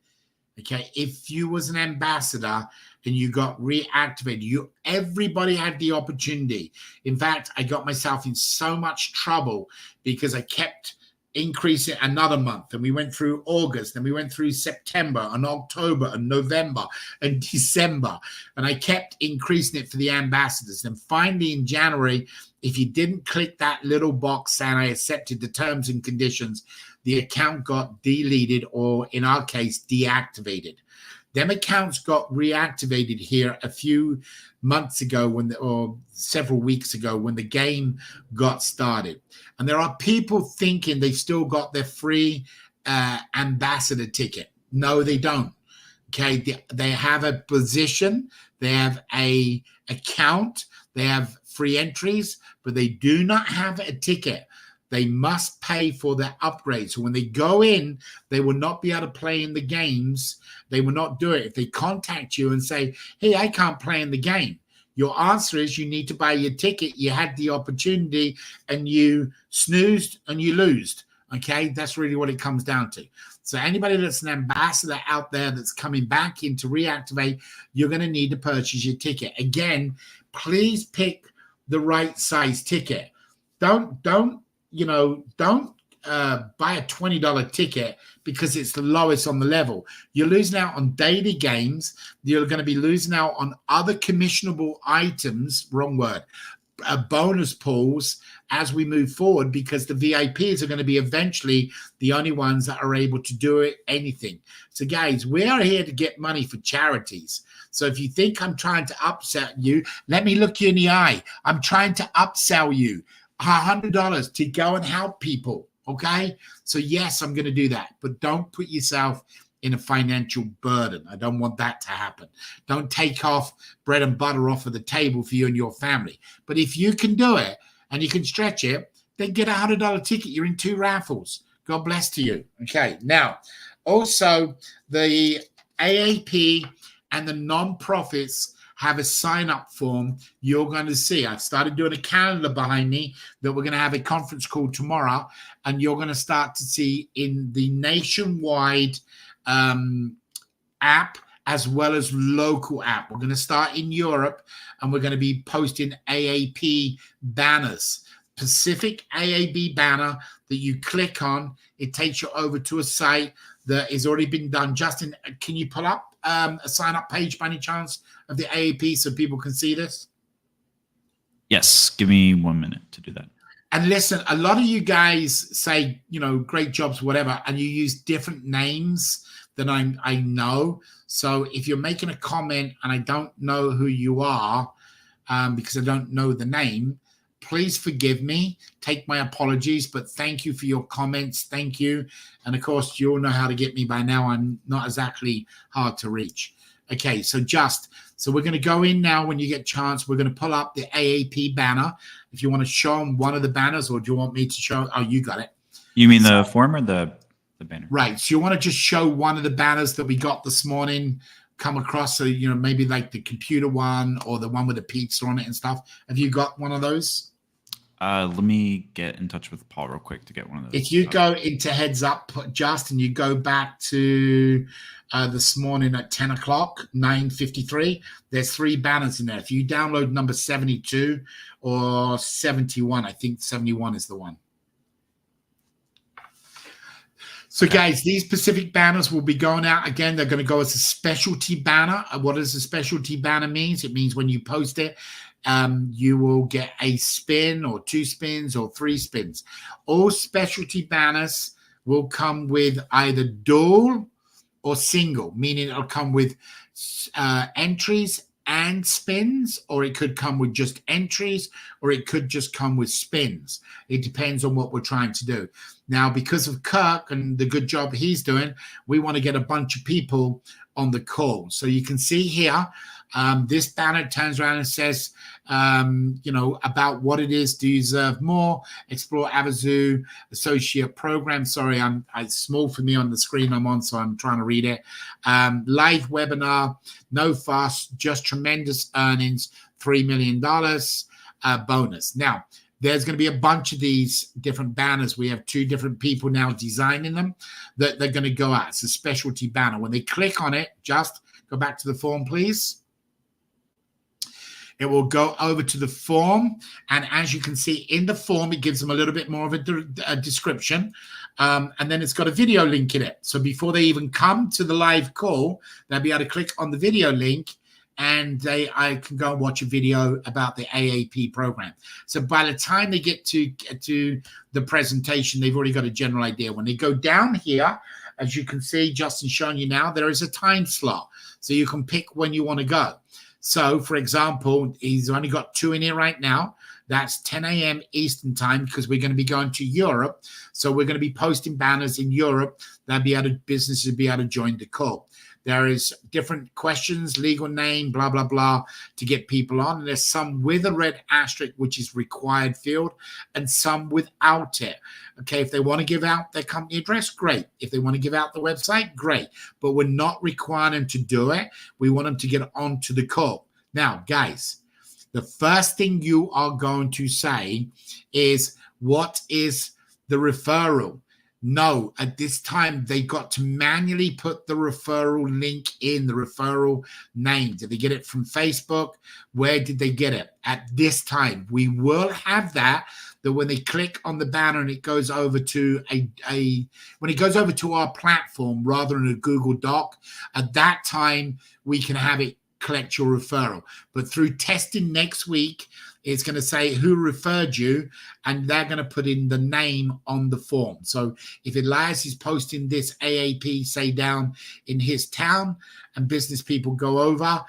Okay, if you was an ambassador and you got reactivated, everybody had the opportunity. In fact, I got myself in so much trouble because I kept increasing another month, and we went through August, and we went through September and October and November and December, and I kept increasing it for the ambassadors. And finally in January, if you didn't click that little box saying I accepted the terms and conditions, the account got deleted, or in our case, deactivated. Them accounts got reactivated here a few months ago or several weeks ago when the game got started. And there are people thinking they've still got their free ambassador ticket. No, they don't. Okay, they have a position, they have a account, they have free entries, but they do not have a ticket. They must pay for their upgrade. So when they go in, they will not be able to play in the games. They will not do it. If they contact you and say, hey, I can't play in the game, your answer is you need to buy your ticket. You had the opportunity and you snoozed and you losed. Okay, that's really what it comes down to. So anybody that's an ambassador out there that's coming back in to reactivate, you're going to need to purchase your ticket. Again, please pick the right size ticket. Don't buy a $20 ticket because it's the lowest on the level. You're losing out on daily games. You're going to be losing out on other commissionable items, wrong word, bonus pools as we move forward, because the VIPs are going to be eventually the only ones that are able to do anything. So guys, we are here to get money for charities. So if you think I'm trying to upsell you, let me look you in the eye. I'm trying to upsell you $100 to go and help people. Okay. So yes, I'm going to do that, but don't put yourself in a financial burden. I don't want that to happen. Don't take off bread and butter off of the table for you and your family. But if you can do it and you can stretch it, then get a $100 ticket. You're in 2 raffles. God bless to you. Okay. Now, also the AAP and the non-profits have a sign-up form you're going to see. I've started doing a calendar behind me that we're going to have a conference call tomorrow, and you're going to start to see in the nationwide app as well as local app. We're going to start in Europe, and we're going to be posting AAP banners, Pacific AAB banner that you click on. It takes you over to a site that has already been done. Justin, can you pull up a sign-up page by any chance of the AAP so people can see this? Yes, give me 1 minute to do that. And listen, a lot of you guys say, great jobs, whatever, and you use different names than I know. So if you're making a comment and I don't know who you are because I don't know the name, please forgive me. Take my apologies, but thank you for your comments. Thank you. And of course, you all know how to get me by now. I'm not exactly hard to reach. Okay, so we're going to go in now. When you get a chance, we're going to pull up the AAP banner. If you want to show them one of the banners, or do you want me to show? Oh, you got it. You mean the form or the banner? Right. So you want to just show one of the banners that we got this morning, come across. So, maybe like the computer one or the one with the pizza on it and stuff. Have you got one of those? Let me get in touch with Paul real quick to get one of those. If you go into Heads Up, Justin, you go back to this morning at 10 o'clock, 9:53, there's 3 banners in there. If you download number 72 or 71, I think 71 is the one. So, guys, these specific banners will be going out again. They're going to go as a specialty banner. What does a specialty banner means? It means when you post it, you will get a spin or 2 spins or 3 spins. All specialty banners will come with either dual or single, meaning it'll come with entries and spins, or it could come with just entries, or it could just come with spins. It depends on what we're trying to do. Now, because of Kirk and the good job he's doing, we want to get a bunch of people on the call. So you can see here, this banner turns around and says, about what it is. Do you deserve more? Explore Avazoo Associate Program. Sorry, it's small for me on the screen I'm on, so I'm trying to read it. Live webinar, no fuss, just tremendous earnings, $3 million bonus. Now, there's going to be a bunch of these different banners. We have 2 different people now designing them that they're going to go out. It's a specialty banner. When they click on it, just go back to the form, please. It will go over to the form. And as you can see in the form, it gives them a little bit more of a description. And then it's got a video link in it. So before they even come to the live call, they'll be able to click on the video link, and I can go and watch a video about the AAP program. So by the time they get to the presentation, they've already got a general idea. When they go down here, as you can see, Justin's showing you now, there is a time slot. So you can pick when you want to go. So, for example, he's only got 2 in here right now. That's 10 a.m. Eastern time, because we're going to be going to Europe. So we're going to be posting banners in Europe. Businesses will be able to join the call. There is different questions, legal name, blah, blah, blah, to get people on. And there's some with a red asterisk, which is required field, and some without it. Okay, if they want to give out their company address, great. If they want to give out the website, great. But we're not requiring them to do it. We want them to get onto the call. Now, guys, the first thing you are going to say is, what is the referral? No, at this time, they got to manually put the referral link in, the referral name. Did they get it from Facebook? Where did they get it? At this time, we will have that that when they click on the banner and it goes over to when it goes over to our platform rather than a Google Doc, at that time we can have it collect your referral. But through testing next week, it's going to say who referred you, and they're going to put in the name on the form. So if Elias is posting this AAP, say down in his town, and business people go over,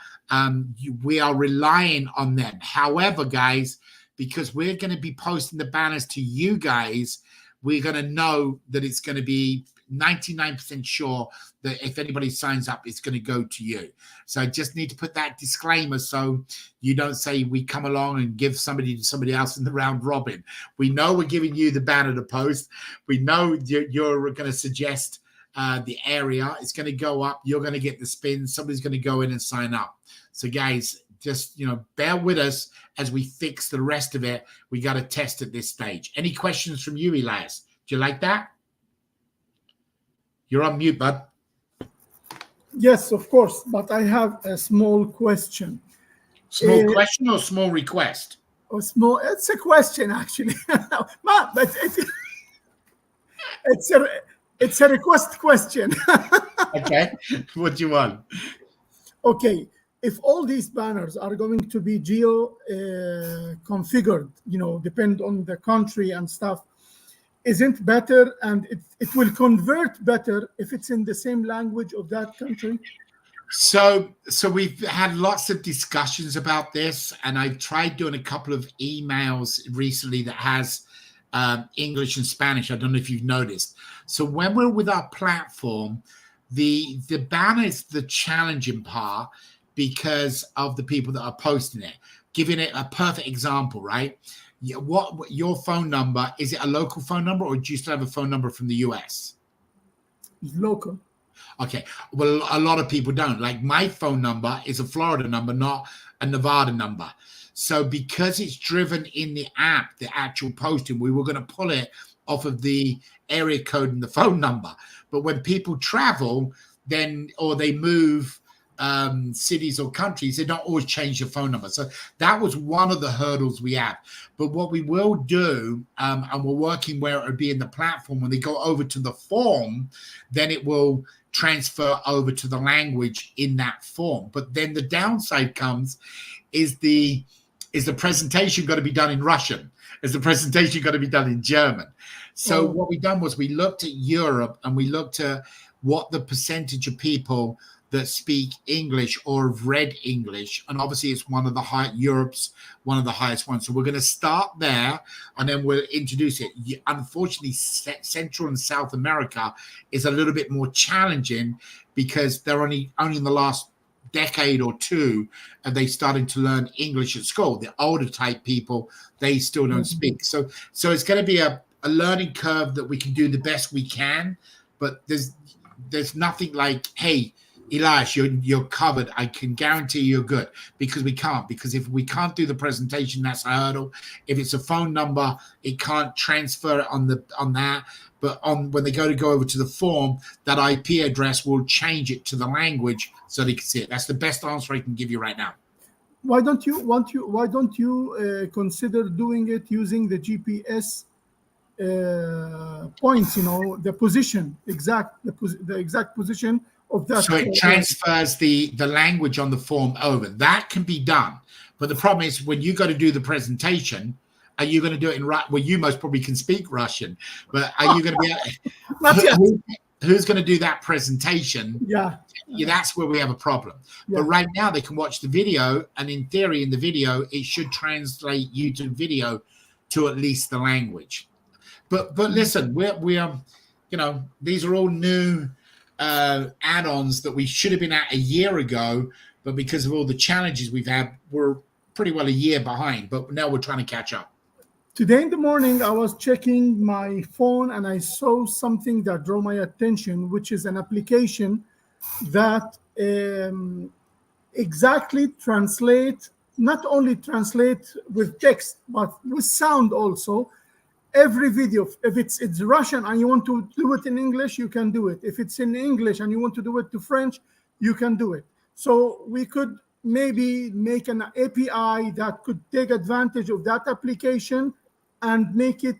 we are relying on them. However, guys, because we're going to be posting the banners to you guys, we're going to know that it's going to be 99% sure that if anybody signs up, it's going to go to you. So I just need to put that disclaimer so you don't say we come along and give somebody to somebody else in the round robin. We know we're giving you the banner to post. We know you're going to suggest the area. It's going to go up. You're going to get the spin. Somebody's going to go in and sign up. So guys, just, bear with us as we fix the rest of it. We got to test at this stage. Any questions from you, Elias? Do you like that? You're on mute, bud. Yes, of course. But I have a small question. Small question or small request? It's a question, actually. But it's a request question. Okay. What do you want? Okay. If all these banners are going to be geo configured, depend on the country and stuff, isn't better, and it will convert better if it's in the same language of that country? So we've had lots of discussions about this, and I've tried doing a couple of emails recently that has English and Spanish. I don't know if you've noticed. So when we're with our platform, the banner is the challenging part because of the people that are posting it. Giving it a perfect example, right? What your phone number, is it a local phone number, or do you still have a phone number from the US? Local. Okay. Well, a lot of people don't. Like, my phone number is a Florida number, not a Nevada number. So because it's driven in the app, the actual posting, we were going to pull it off of the area code and the phone number. But when people travel, or they move cities or countries, they don't always change the phone number. So that was one of the hurdles we have. But what we will do, and we're working where it would be in the platform, when they go over to the form, then it will transfer over to the language in that form. But then the downside comes is the presentation got to be done in Russian? Is the presentation got to be done in German? So what we done was we looked at Europe, and we looked at what the percentage of people that speak English or have read English, and obviously it's Europe's one of the highest ones. So we're going to start there, and then we'll introduce it. Unfortunately, Central and South America is a little bit more challenging because they're only in the last decade or two are they starting to learn English at school. The older type people, they still don't speak. So it's going to be a learning curve that we can do the best we can, but there's nothing like, hey, Elias, you're covered. I can guarantee you're good, because we can't. Because if we can't do the presentation, that's a hurdle. If it's a phone number, it can't transfer it on that. But when they go over to the form, that IP address will change it to the language so they can see it. That's the best answer I can give you right now. Why don't you consider doing it using the GPS points? The position, the exact position of that. So it transfers the language on the form over. That can be done. But the problem is, when you go to do the presentation, are you going to do it in Russian? Well, you most probably can speak Russian, but are you going to be who's going to do that presentation? Yeah, that's where we have a problem. Yeah. But right now they can watch the video, and in theory, in the video, it should translate YouTube video to at least the language. But listen, we are, these are all new add-ons that we should have been at a year ago, but because of all the challenges we've had, we're pretty well a year behind, but now we're trying to catch up. Today in the morning, I was checking my phone and I saw something that drew my attention, which is an application that exactly not only translate with text, but with sound also. Every video, if it's Russian and you want to do it in English, you can do it. If it's in English and you want to do it to French, you can do it. So we could maybe make an API that could take advantage of that application and make it,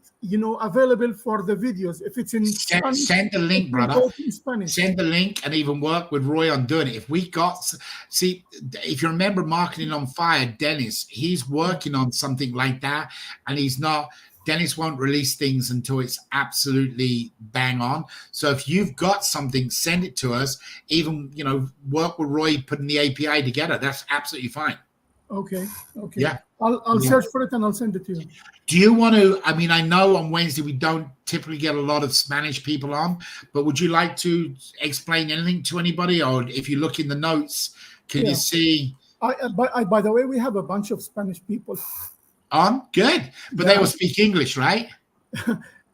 available for the videos. If it's in Spanish, send the link, brother. In Spanish. Send the link and even work with Roy on doing it. If you remember Marketing on Fire, Dennis, he's working on something like that, and Dennis won't release things until it's absolutely bang on. So if you've got something, send it to us. Even, work with Roy putting the API together. That's absolutely fine. Okay. Yeah. I'll search for it and I'll send it to you. Do you want to, I know on Wednesday we don't typically get a lot of Spanish people on, but would you like to explain anything to anybody? Or if you look in the notes, can you see? By the way, we have a bunch of Spanish people on? Good. But they will speak English, right?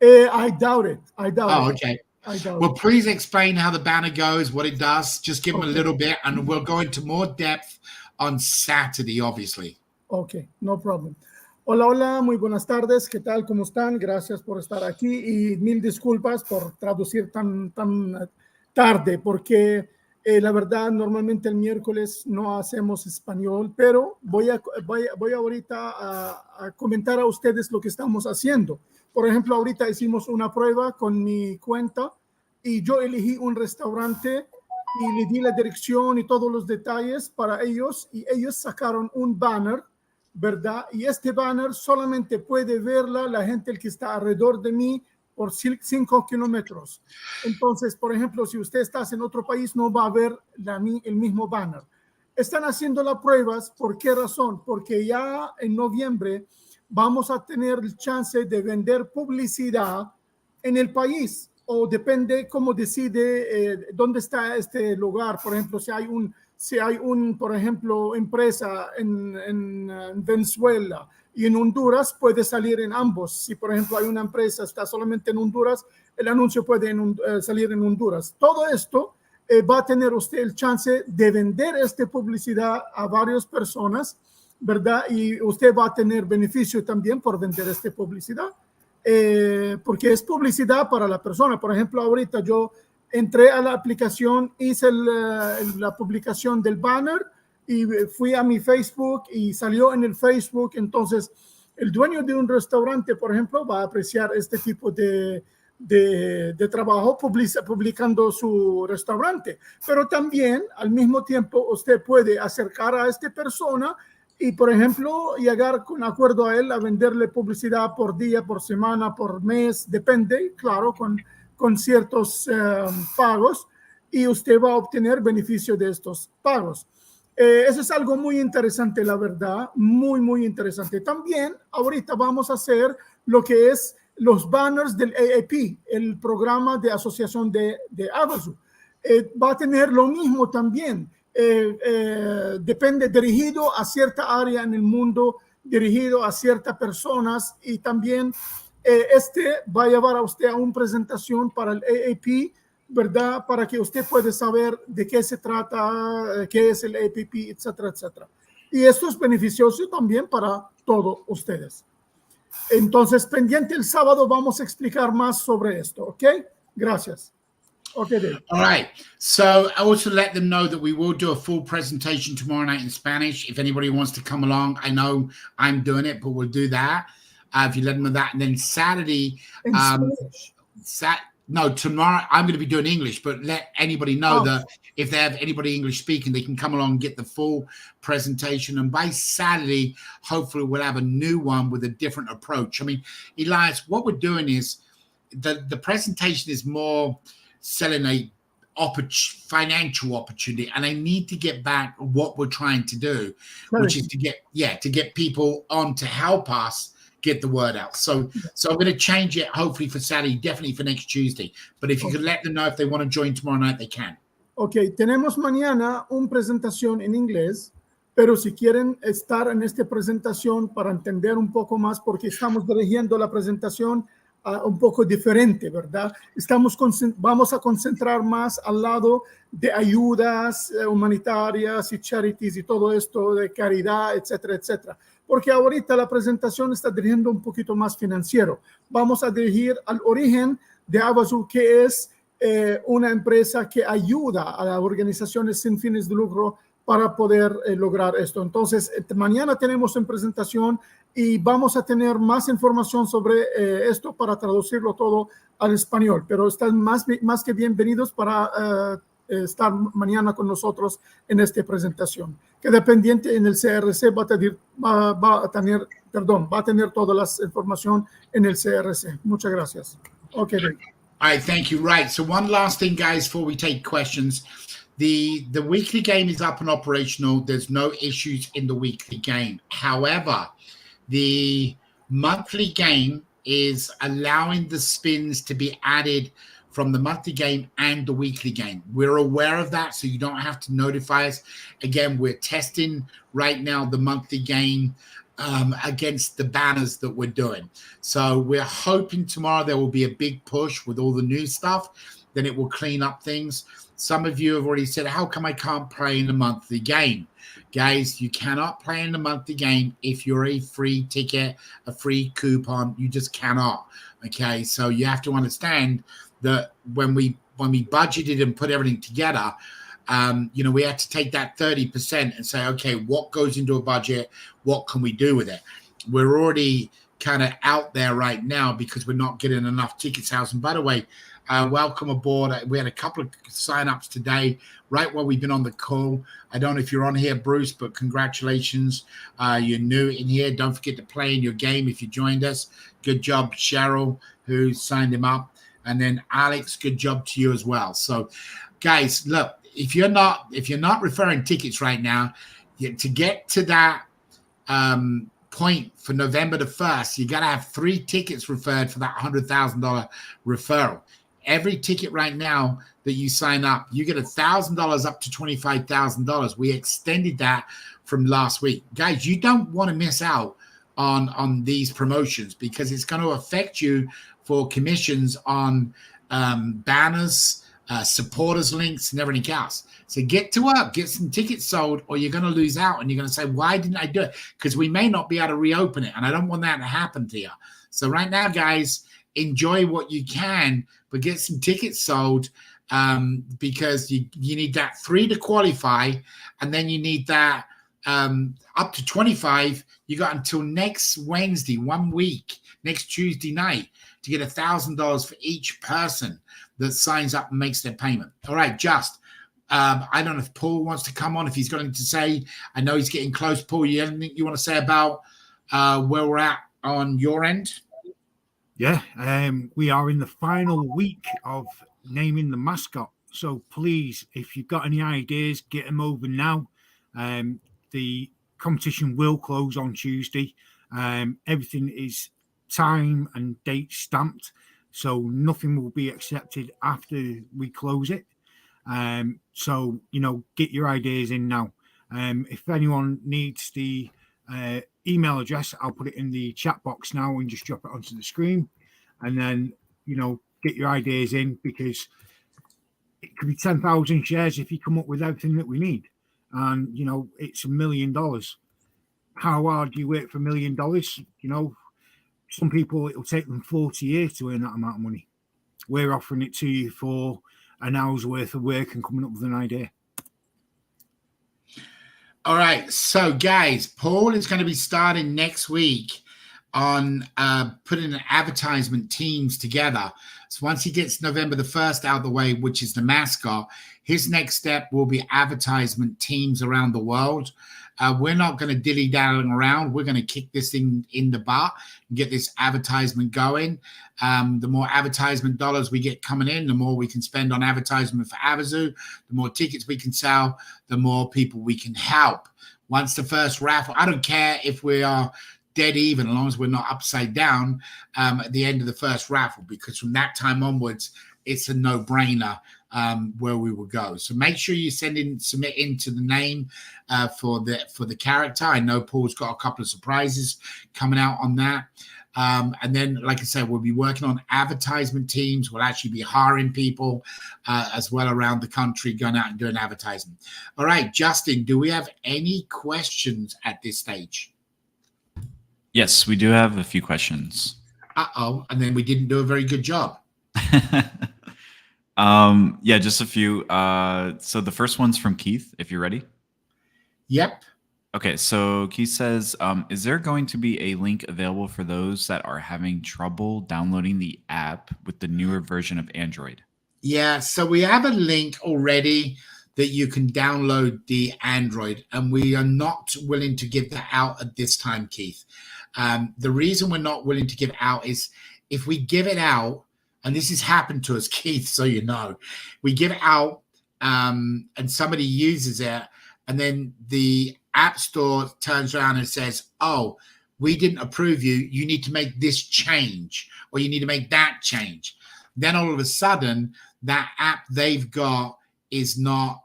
I doubt it. Okay. Well, please explain how the banner goes, what it does. Just give them a little bit, and we'll go into more depth on Saturday, obviously. Okay, no problem. Hola, muy buenas tardes. ¿Qué tal? ¿Cómo están? Gracias por estar aquí y mil disculpas por traducir tan tarde, porque la verdad normalmente el miércoles no hacemos español, pero voy ahorita a comentar a ustedes lo que estamos haciendo. Por ejemplo, ahorita hicimos una prueba con mi cuenta y yo elegí un restaurante y le di la dirección y todos los detalles para ellos, y ellos sacaron un banner, ¿verdad? Y este banner solamente puede verla la gente que está alrededor de mí por 5 kilómetros. Entonces, por ejemplo, si usted está en otro país, no va a ver el mismo banner. Están haciendo las pruebas. ¿Por qué razón? Porque ya en noviembre vamos a tener el chance de vender publicidad en el país, o depende cómo decide dónde está este lugar. Por ejemplo, si hay por ejemplo, empresa en Venezuela y en Honduras, puede salir en ambos. Si, por ejemplo, hay una empresa está solamente en Honduras, el anuncio puede salir en Honduras. Todo esto va a tener usted el chance de vender esta publicidad a varias personas, ¿verdad? Y usted va a tener beneficio también por vender esta publicidad, porque es publicidad para la persona. Por ejemplo, ahorita yo entré a la aplicación, hice la publicación del banner y fui a mi Facebook y salió en el Facebook. Entonces, el dueño de un restaurante, por ejemplo, va a apreciar este tipo de trabajo publicando su restaurante. Pero también, al mismo tiempo, usted puede acercar a esta persona y, por ejemplo, llegar con acuerdo a él a venderle publicidad por día, por semana, por mes, depende, claro, con ciertos pagos, y usted va a obtener beneficio de estos pagos. Eso es algo muy interesante, la verdad, muy, muy interesante. También ahorita vamos a hacer lo que es los banners del AAP, el programa de asociación de Avazoo. Va a tener lo mismo también. Depende, dirigido a cierta área en el mundo, dirigido a ciertas personas, y también va a llevar a usted a una presentación para el AAP, ¿verdad? Para que usted pueda saber de qué se trata, qué es el AAP, etcétera, etcétera. Y esto es beneficioso también para todos ustedes. Entonces, pendiente el sábado, vamos a explicar más sobre esto, ¿ok? Gracias. Okay, Dave. All right. So I also let them know that we will do a full presentation tomorrow night in Spanish. If anybody wants to come along, I know I'm doing it, but we'll do that. If you let them know that. And then Saturday, tomorrow I'm going to be doing English, but let anybody know that if they have anybody English speaking, they can come along and get the full presentation. And by Saturday, hopefully we'll have a new one with a different approach. I mean, Elias, what we're doing is the presentation is more selling a financial opportunity, and I need to get back what we're trying to do, which is to get people on to help us get the word out. So I'm going to change it hopefully for Saturday, definitely for next Tuesday. But if you could let them know if they want to join tomorrow night, they can. Ok, tenemos mañana una presentación en inglés, pero si quieren estar en esta presentación para entender un poco más, porque estamos dirigiendo la presentación un poco diferente, ¿verdad? Vamos a concentrar más al lado de ayudas humanitarias y charities y todo esto de caridad, etcétera, etcétera. Porque ahorita la presentación está dirigiendo un poquito más financiero. Vamos a dirigir al origen de Avazoo, que es una empresa que ayuda a las organizaciones sin fines de lucro para poder lograr esto. Entonces, mañana tenemos una presentación y vamos a tener más información sobre esto para traducirlo todo al español, pero están más que bienvenidos para estar mañana con nosotros en esta presentación. Queda pendiente en el CRC, va a tener toda la información en el CRC. Muchas gracias. Okay, Dave. All right, thank you. Right, so one last thing, guys, before we take questions. The weekly game is up and operational. There's no issues in the weekly game. However, the monthly game is allowing the spins to be added from the monthly game and the weekly game. We're aware of that, so you don't have to notify us. Again, we're testing right now the monthly game against the banners that we're doing. So we're hoping tomorrow there will be a big push with all the new stuff. Then it will clean up things. Some of you have already said, how come I can't play in the monthly game? Guys, you cannot play in the monthly game if you're a free ticket, a free coupon. You just cannot. Okay, so you have to understand that when we budgeted and put everything together, we had to take that 30% and say, okay, what goes into a budget? What can we do with it? We're already kind of out there right now because we're not getting enough ticket sales. And by the way, welcome aboard. We had a couple of sign-ups today, right while we've been on the call. I don't know if you're on here, Bruce, but congratulations. You're new in here. Don't forget to play in your game if you joined us. Good job, Cheryl, who signed him up. And then Alex, good job to you as well. So, guys, look, if you're not referring tickets right now, to get to that point for November the 1st, you got to have 3 tickets referred for that $100,000 referral. Every ticket right now that you sign up, you get $1,000 up to $25,000. We extended that from last week. Guys, you don't want to miss out on these promotions because it's going to affect you for commissions on banners, supporters links, and everything else. So get to work, get some tickets sold, or you're going to lose out and you're going to say, why didn't I do it? Because we may not be able to reopen it, and I don't want that to happen to you. So right now, guys, enjoy what you can, but get some tickets sold because you need that 3 to qualify, and then you need that up to 25. You got until next Wednesday, 1 week, next Tuesday night, to get $1,000 for each person that signs up and makes their payment. All right, I don't know if Paul wants to come on, if he's going to say, I know he's getting close. Paul, you have anything you want to say about where we're at on your end? Yeah, we are in the final week of naming the mascot. So please, if you've got any ideas, get them over now. The competition will close on Tuesday. Everything is time and date stamped, so nothing will be accepted after we close it. So, get your ideas in now. If anyone needs the email address, I'll put it in the chat box now and just drop it onto the screen. And then, get your ideas in, because it could be 10,000 shares if you come up with everything that we need. And, it's $1 million. How hard do you work for $1 million? Some people, it'll take them 40 years to earn that amount of money. We're offering it to you for an hour's worth of work and coming up with an idea. All right. So, guys, Paul is going to be starting next week on putting an advertisement teams together. So once he gets November the 1st out of the way, which is the mascot, his next step will be advertisement teams around the world. We're not going to dilly-dallying around. We're going to kick this thing in the butt and get this advertisement going. The more advertisement dollars we get coming in, the more we can spend on advertisement for Avazoo. The more tickets we can sell, the more people we can help. Once the first raffle, I don't care if we are dead even, as long as we're not upside down at the end of the first raffle, because from that time onwards, it's a no-brainer where we will go. So make sure you submit into the name for the character. I know Paul's got a couple of surprises coming out on that. And then, like I said, we'll be working on advertisement teams. We'll actually be hiring people as well around the country, going out and doing advertisement. All right, Justin, do we have any questions at this stage? Yes, we do have a few questions. Uh-oh, and then we didn't do a very good job. Yeah, just a few. So the first one's from Keith, if you're ready. Yep. Okay, so Keith says, is there going to be a link available for those that are having trouble downloading the app with the newer version of Android? Yeah, so we have a link already that you can download the Android, and we are not willing to give that out at this time, Keith. The reason we're not willing to give it out is if we give it out, and this has happened to us, Keith, so you know, we give it out and somebody uses it, and then the App Store turns around and says, oh, we didn't approve you. You need to make this change, or you need to make that change. Then all of a sudden, that app they've got is not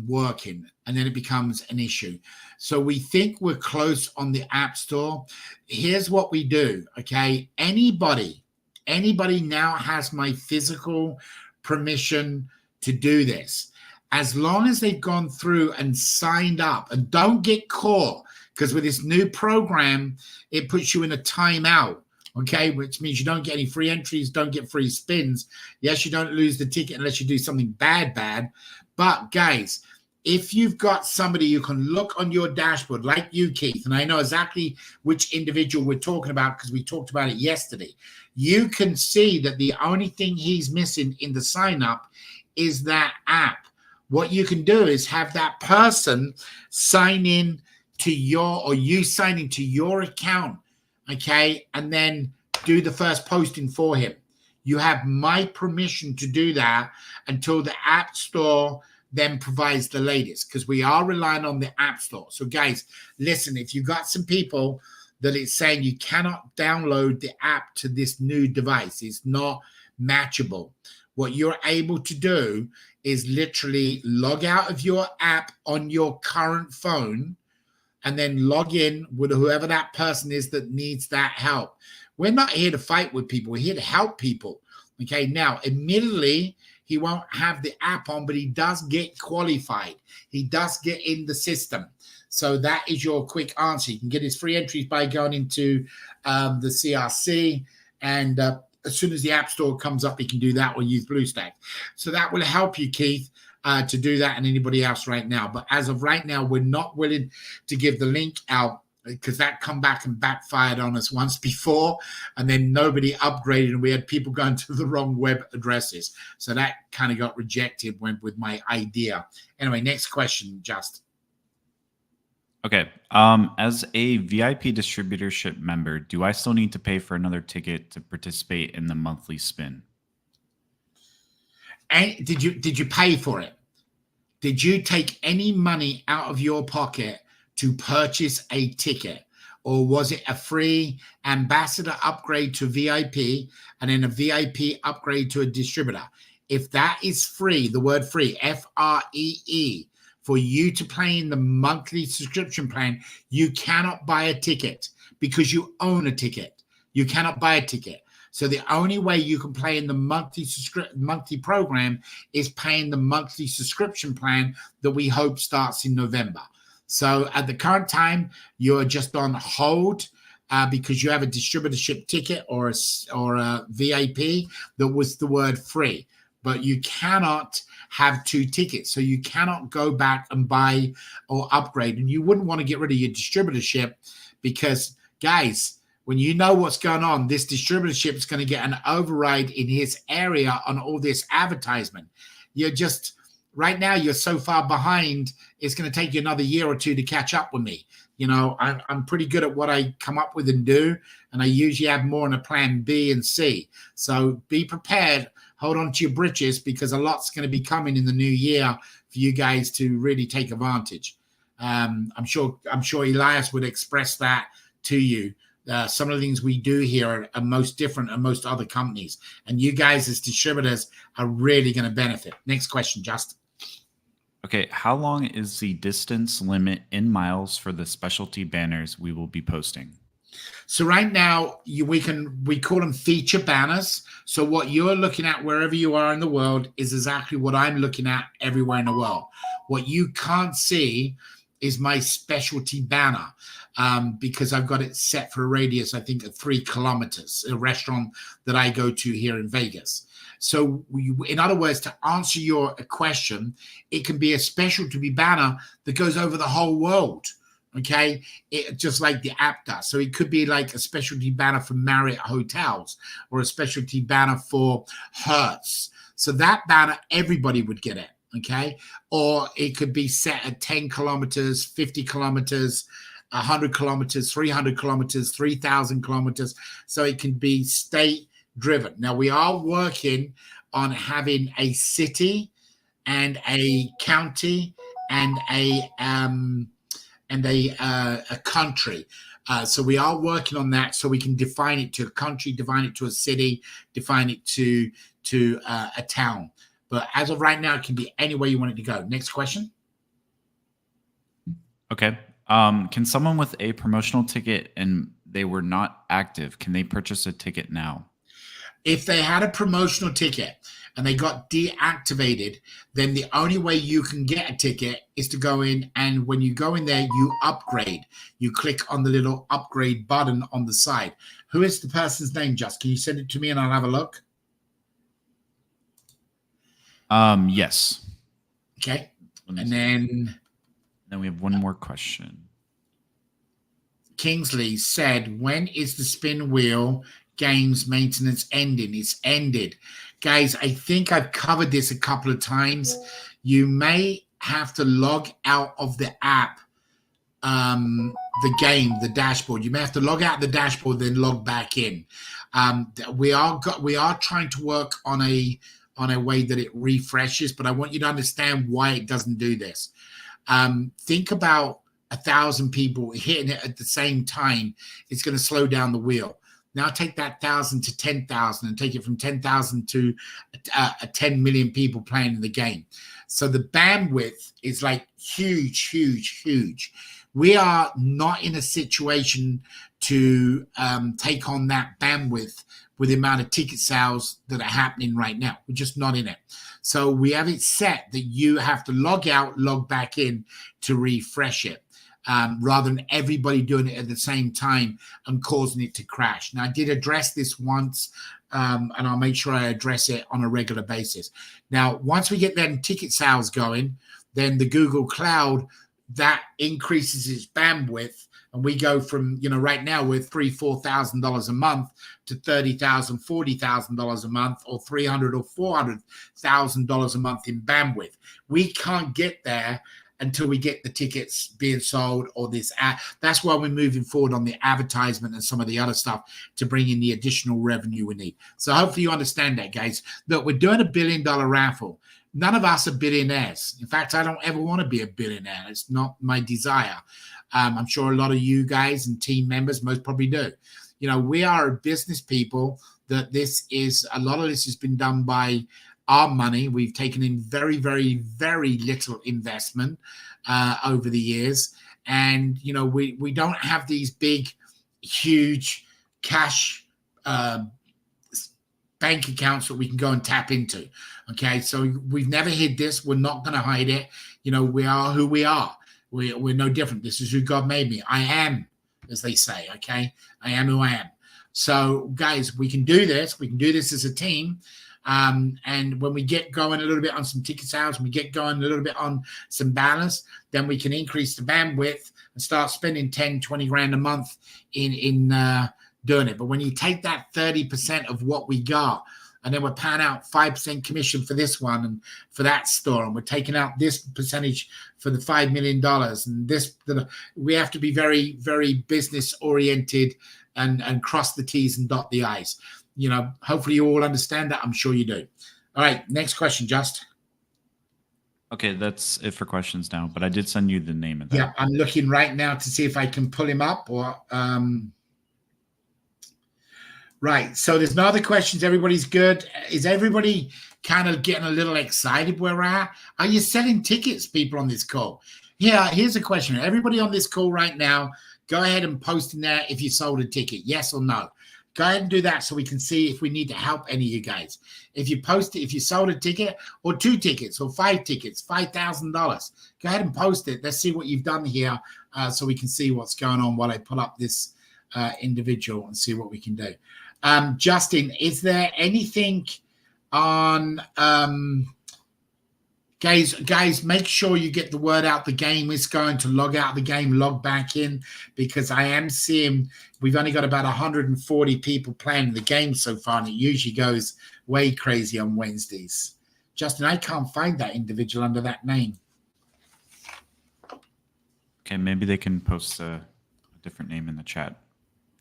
working, and then it becomes an issue. So we think we're close on the App Store. Here's what we do, okay? Anybody now has my physical permission to do this, as long as they've gone through and signed up. And don't get caught, because with this new program, it puts you in a timeout. Okay, which means you don't get any free entries, don't get free spins. Yes, you don't lose the ticket unless you do something bad. But guys, if you've got somebody you can look on your dashboard, like you, Keith, and I know exactly which individual we're talking about because we talked about it yesterday, you can see that the only thing he's missing in the sign up is that app. What you can do is have that person sign in to your, or you sign into your account, okay, and then do the first posting for him. You have my permission to do that until the App Store then provides the latest, because we are relying on the App Store. So guys, listen, if you've got some people that it's saying you cannot download the app to this new device, it's not matchable, what you're able to do is literally log out of your app on your current phone and then log in with whoever that person is that needs that help. We're not here to fight with people. We're here to help people. Okay, now, admittedly, he won't have the app on, but he does get qualified. He does get in the system. So that is your quick answer. You can get his free entries by going into the CRC, and as soon as the App Store comes up, he can do that or use BlueStack. So that will help you, Keith, to do that, and anybody else right now. But as of right now, we're not willing to give the link out because that come back and backfired on us once before, and then nobody upgraded, and we had people going to the wrong web addresses. So that kind of got rejected with my idea. Anyway, next question, Just. Okay. As a VIP distributorship member, do I still need to pay for another ticket to participate in the monthly spin? And did you pay for it? Did you take any money out of your pocket to purchase a ticket? Or was it a free ambassador upgrade to VIP and then a VIP upgrade to a distributor? If that is free, the word free, F-R-E-E, for you to play in the monthly subscription plan, you cannot buy a ticket because you own a ticket. You cannot buy a ticket. So the only way you can play in the monthly program is paying the monthly subscription plan that we hope starts in November. So at the current time, you're just on hold because you have a distributorship ticket or a VIP that was the word free. But you cannot have two tickets. So you cannot go back and buy or upgrade. And you wouldn't want to get rid of your distributorship because, guys, when you know what's going on, this distributorship is going to get an override in his area on all this advertisement. You're just, right now, you're so far behind, it's going to take you another year or two to catch up with me. You know, I'm pretty good at what I come up with and do, and I usually have more in a plan B and C. So be prepared. Hold on to your britches because a lot's going to be coming in the new year for you guys to really take advantage. I'm sure Elias would express that to you. Some of the things we do here are most different than most other companies, and you guys as distributors are really going to benefit. Next question, Justin. Okay, how long is the distance limit in miles for the specialty banners we will be posting? So right now, we call them feature banners. So what you're looking at wherever you are in the world is exactly what I'm looking at everywhere in the world. What you can't see is my specialty banner, because I've got it set for a radius, I think, of 3 kilometers, a restaurant that I go to here in Vegas. So in other words, to answer your question, it can be a specialty banner that goes over the whole world. Okay, just like the app does. So it could be like a specialty banner for Marriott hotels or a specialty banner for Hertz. So that banner, everybody would get it. Okay, or it could be set at 10 kilometers, 50 kilometers, 100 kilometers, 300 kilometers, 3,000 kilometers. So it can be state driven. Now we are working on having a city and a county and a country. So we are working on that, so we can define it to a country, define it to a city, define it to a town. But as of right now, it can be any way you want it to go. Next question. Okay. Can someone with a promotional ticket and they were not active, can they purchase a ticket now? If they had a promotional ticket and they got deactivated, then the only way you can get a ticket is to go in, and when you go in there, you upgrade. You click on the little upgrade button on the side. Who is the person's name, Just? Can you send it to me and I'll have a look? Yes. Okay. And then we have one more question. Kingsley said, when is the spin wheel games maintenance ending? It's ended. Guys, I think I've covered this a couple of times. You may have to log out of the app, the game, the dashboard. You may have to log out the dashboard, then log back in. We are trying to work on a way that it refreshes, but I want you to understand why it doesn't do this. Think about 1,000 people hitting it at the same time. It's going to slow down the wheel. Now take that 1,000 to 10,000 and take it from 10,000 to 10 million people playing the game. So the bandwidth is like huge, huge, huge. We are not in a situation to take on that bandwidth with the amount of ticket sales that are happening right now. We're just not in it. So we have it set that you have to log out, log back in to refresh it, rather than everybody doing it at the same time and causing it to crash. Now, I did address this once, and I'll make sure I address it on a regular basis. Now, once we get them ticket sales going, then the Google Cloud, that increases its bandwidth. And we go from, right now we're $3,000-$4,000 a month to $30,000, $40,000 a month, or $300,000 or $400,000 a month in bandwidth. We can't get there until we get the tickets being sold or this ad. That's why we're moving forward on the advertisement and some of the other stuff to bring in the additional revenue we need. So hopefully you understand that, guys. Look, we're doing a $1 billion raffle. None of us are billionaires. In fact, I don't ever want to be a billionaire. It's not my desire. I'm sure a lot of you guys and team members most probably do. We are business people that a lot of this has been done by our money. We've taken in very, very, very little investment over the years. And, we don't have these big, huge cash bank accounts that we can go and tap into. Okay, so we've never hid this. We're not going to hide it. We are who we are. We're no different. This is who God made me. I am, as they say, okay? I am who I am. So, guys, we can do this. We can do this as a team. And when we get going a little bit on some ticket sales, when we get going a little bit on some banners, then we can increase the bandwidth and start spending 10, 20 grand a month in doing it. But when you take that 30% of what we got, and then we're paying out 5% commission for this one and for that store, and we're taking out this percentage for the $5 million, and this, we have to be very, very business oriented and cross the T's and dot the I's. Hopefully you all understand that. I'm sure you do. All right, next question, Just. Okay, that's it for questions now, but I did send you the name of that. Yeah, I'm looking right now to see if I can pull him up or right. So there's no other questions. Everybody's good. Is everybody kind of getting a little excited where we're at? Are you selling tickets, people on this call? Yeah, here's a question. Everybody on this call right now, go ahead and post in there if you sold a ticket. Yes or no? Go ahead and do that so we can see if we need to help any of you guys. If you post it, if you sold a ticket or 2 tickets or 5 tickets, $5,000, go ahead and post it. Let's see what you've done here so we can see what's going on while I pull up this individual and see what we can do. Justin, is there anything on guys, make sure you get the word out. The game is going to log out the game, log back in, because I am seeing we've only got about 140 people playing the game so far, and it usually goes way crazy on Wednesdays. Justin, I can't find that individual under that name. Okay, maybe they can post a different name in the chat.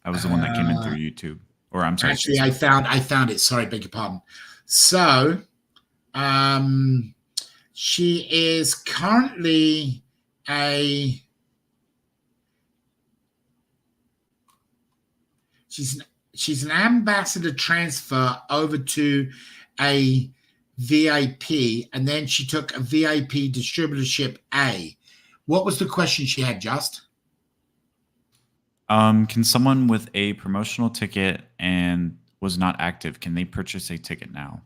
I was the one that came in through YouTube. Or I'm sorry. Actually, I found it. Sorry, beg your pardon. So she is currently she's an ambassador transfer over to a VIP, and then she took a VIP distributorship A. What was the question she had, Just? Can someone with a promotional ticket and was not active, can they purchase a ticket now?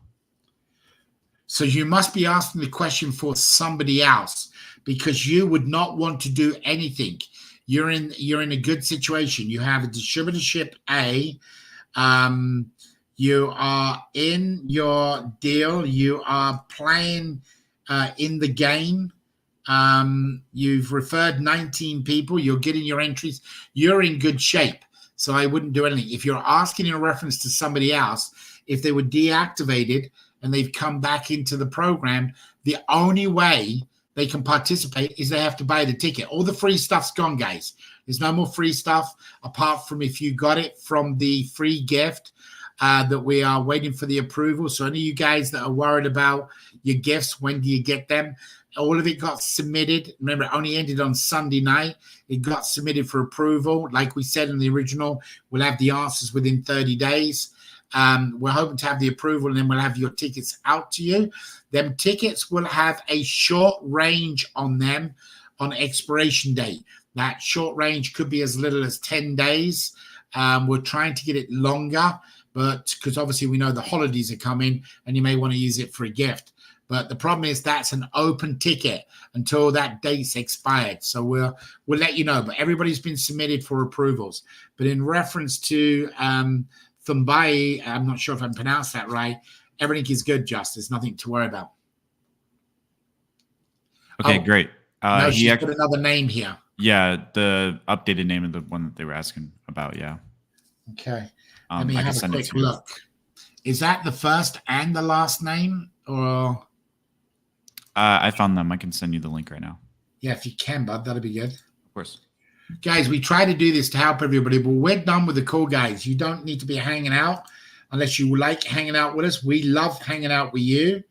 So you must be asking the question for somebody else, because you would not want to do anything. You're in a good situation. You have a distributorship A. You are in your deal. You are playing in the game. You've referred 19 people. You're getting your entries. You're in good shape. So I wouldn't do anything. If you're asking in reference to somebody else, if they were deactivated and they've come back into the program, the only way they can participate is they have to buy the ticket. All the free stuff's gone, guys. There's no more free stuff apart from if you got it from the free gift that we are waiting for the approval. So any of you guys that are worried about your gifts, when do you get them? All of it got submitted. Remember, it only ended on Sunday night. It got submitted for approval. Like we said in the original, we'll have the answers within 30 days. We're hoping to have the approval, and then we'll have your tickets out to you. Them tickets will have a short range on them on expiration date. That short range could be as little as 10 days. We're trying to get it longer, but because obviously we know the holidays are coming and you may want to use it for a gift. But the problem is that's an open ticket until that date's expired. So we'll let you know. But everybody's been submitted for approvals. But in reference to Thumbai, I'm not sure if I pronounced that right, everything is good, Just. There's nothing to worry about. Okay, great. No, she's put another name here. Yeah, the updated name of the one that they were asking about, yeah. Okay. Let me have a quick look. Is that the first and the last name? Or I found them. I can send you the link right now. Yeah, if you can, bud, that'd be good. Of course. Guys, we try to do this to help everybody, but we're done with the call, guys. You don't need to be hanging out unless you like hanging out with us. We love hanging out with you.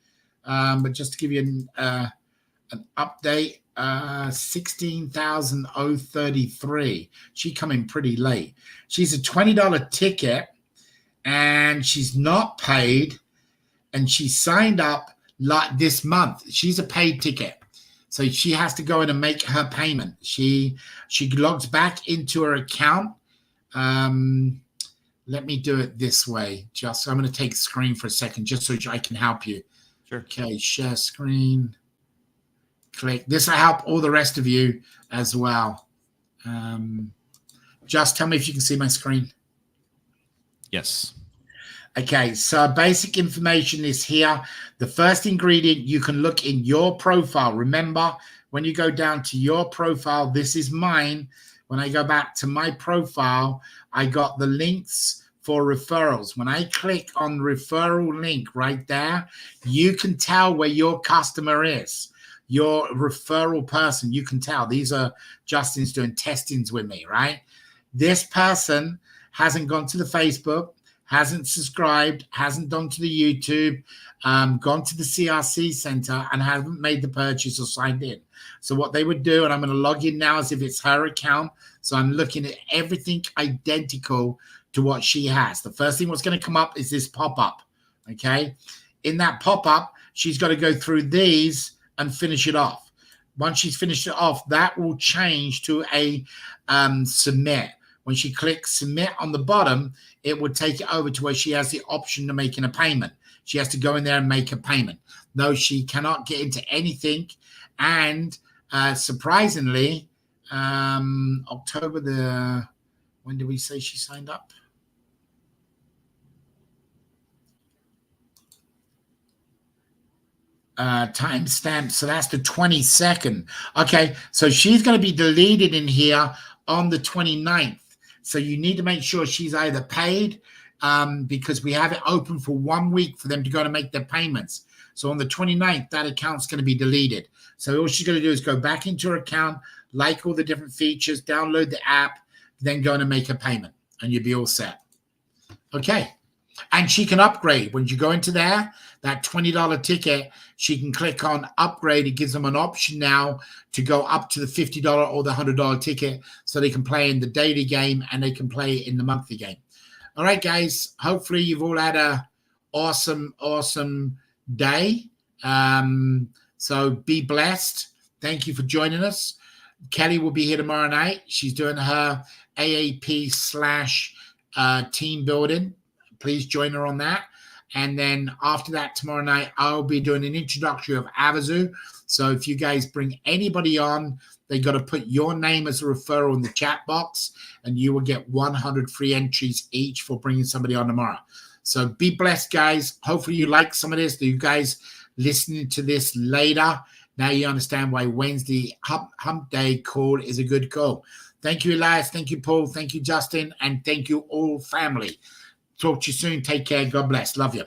But just to give you an update, 16,033. She come in pretty late. She's a $20 ticket, and she's not paid, and she signed up like this month. She's a paid ticket. So she has to go in and make her payment. She logs back into her account. Let me do it this way. Just I'm going to take a screen for a second just so I can help you. Sure. Okay, share screen. Click. This will help all the rest of you as well. Just tell me if you can see my screen. Yes. Okay, so basic information is here. The first ingredient, you can look in your profile. Remember, when you go down to your profile, this is mine. When I go back to my profile, I got the links for referrals. When I click on referral link right there, you can tell where your customer is. Your referral person, you can tell. These are Justin's doing testings with me, right? This person hasn't gone to the Facebook, hasn't subscribed, hasn't gone to the YouTube, gone to the CRC center, and haven't made the purchase or signed in. So what they would do, and I'm going to log in now as if it's her account. So I'm looking at everything identical to what she has. The first thing what's going to come up is this pop-up, okay? In that pop-up, she's got to go through these and finish it off. Once she's finished it off, that will change to a submit. when she clicks submit on the bottom, it would take it over to where she has the option of making a payment. She has to go in there and make a payment. No, she cannot get into anything. And surprisingly, October when did we say she signed up? Timestamp, so that's the 22nd. Okay, so she's going to be deleted in here on the 29th. So you need to make sure she's either paid, because we have it open for 1 week for them to go to make their payments. So on the 29th, that account's going to be deleted. So all she's going to do is go back into her account, like all the different features, download the app, then go and make a payment, and you'll be all set. Okay. And she can upgrade. When you go into there, that $20 ticket, she can click on upgrade. It gives them an option now to go up to the $50 or the $100 ticket, so they can play in the daily game and they can play in the monthly game. All right, guys. Hopefully you've all had a awesome day. So be blessed. Thank you for joining us. Kelly will be here tomorrow night. She's doing her AAP / team building. Please join her on that. And then after that, tomorrow night, I'll be doing an introductory of Avazoo. So if you guys bring anybody on, they got to put your name as a referral in the chat box, and you will get 100 free entries each for bringing somebody on tomorrow. So be blessed, guys. Hopefully you like some of this. You guys listening to this later, now you understand why Wednesday hump day call is a good call. Thank you, Elias. Thank you, Paul. Thank you, Justin. And thank you all, family. Talk to you soon. Take care. God bless. Love you.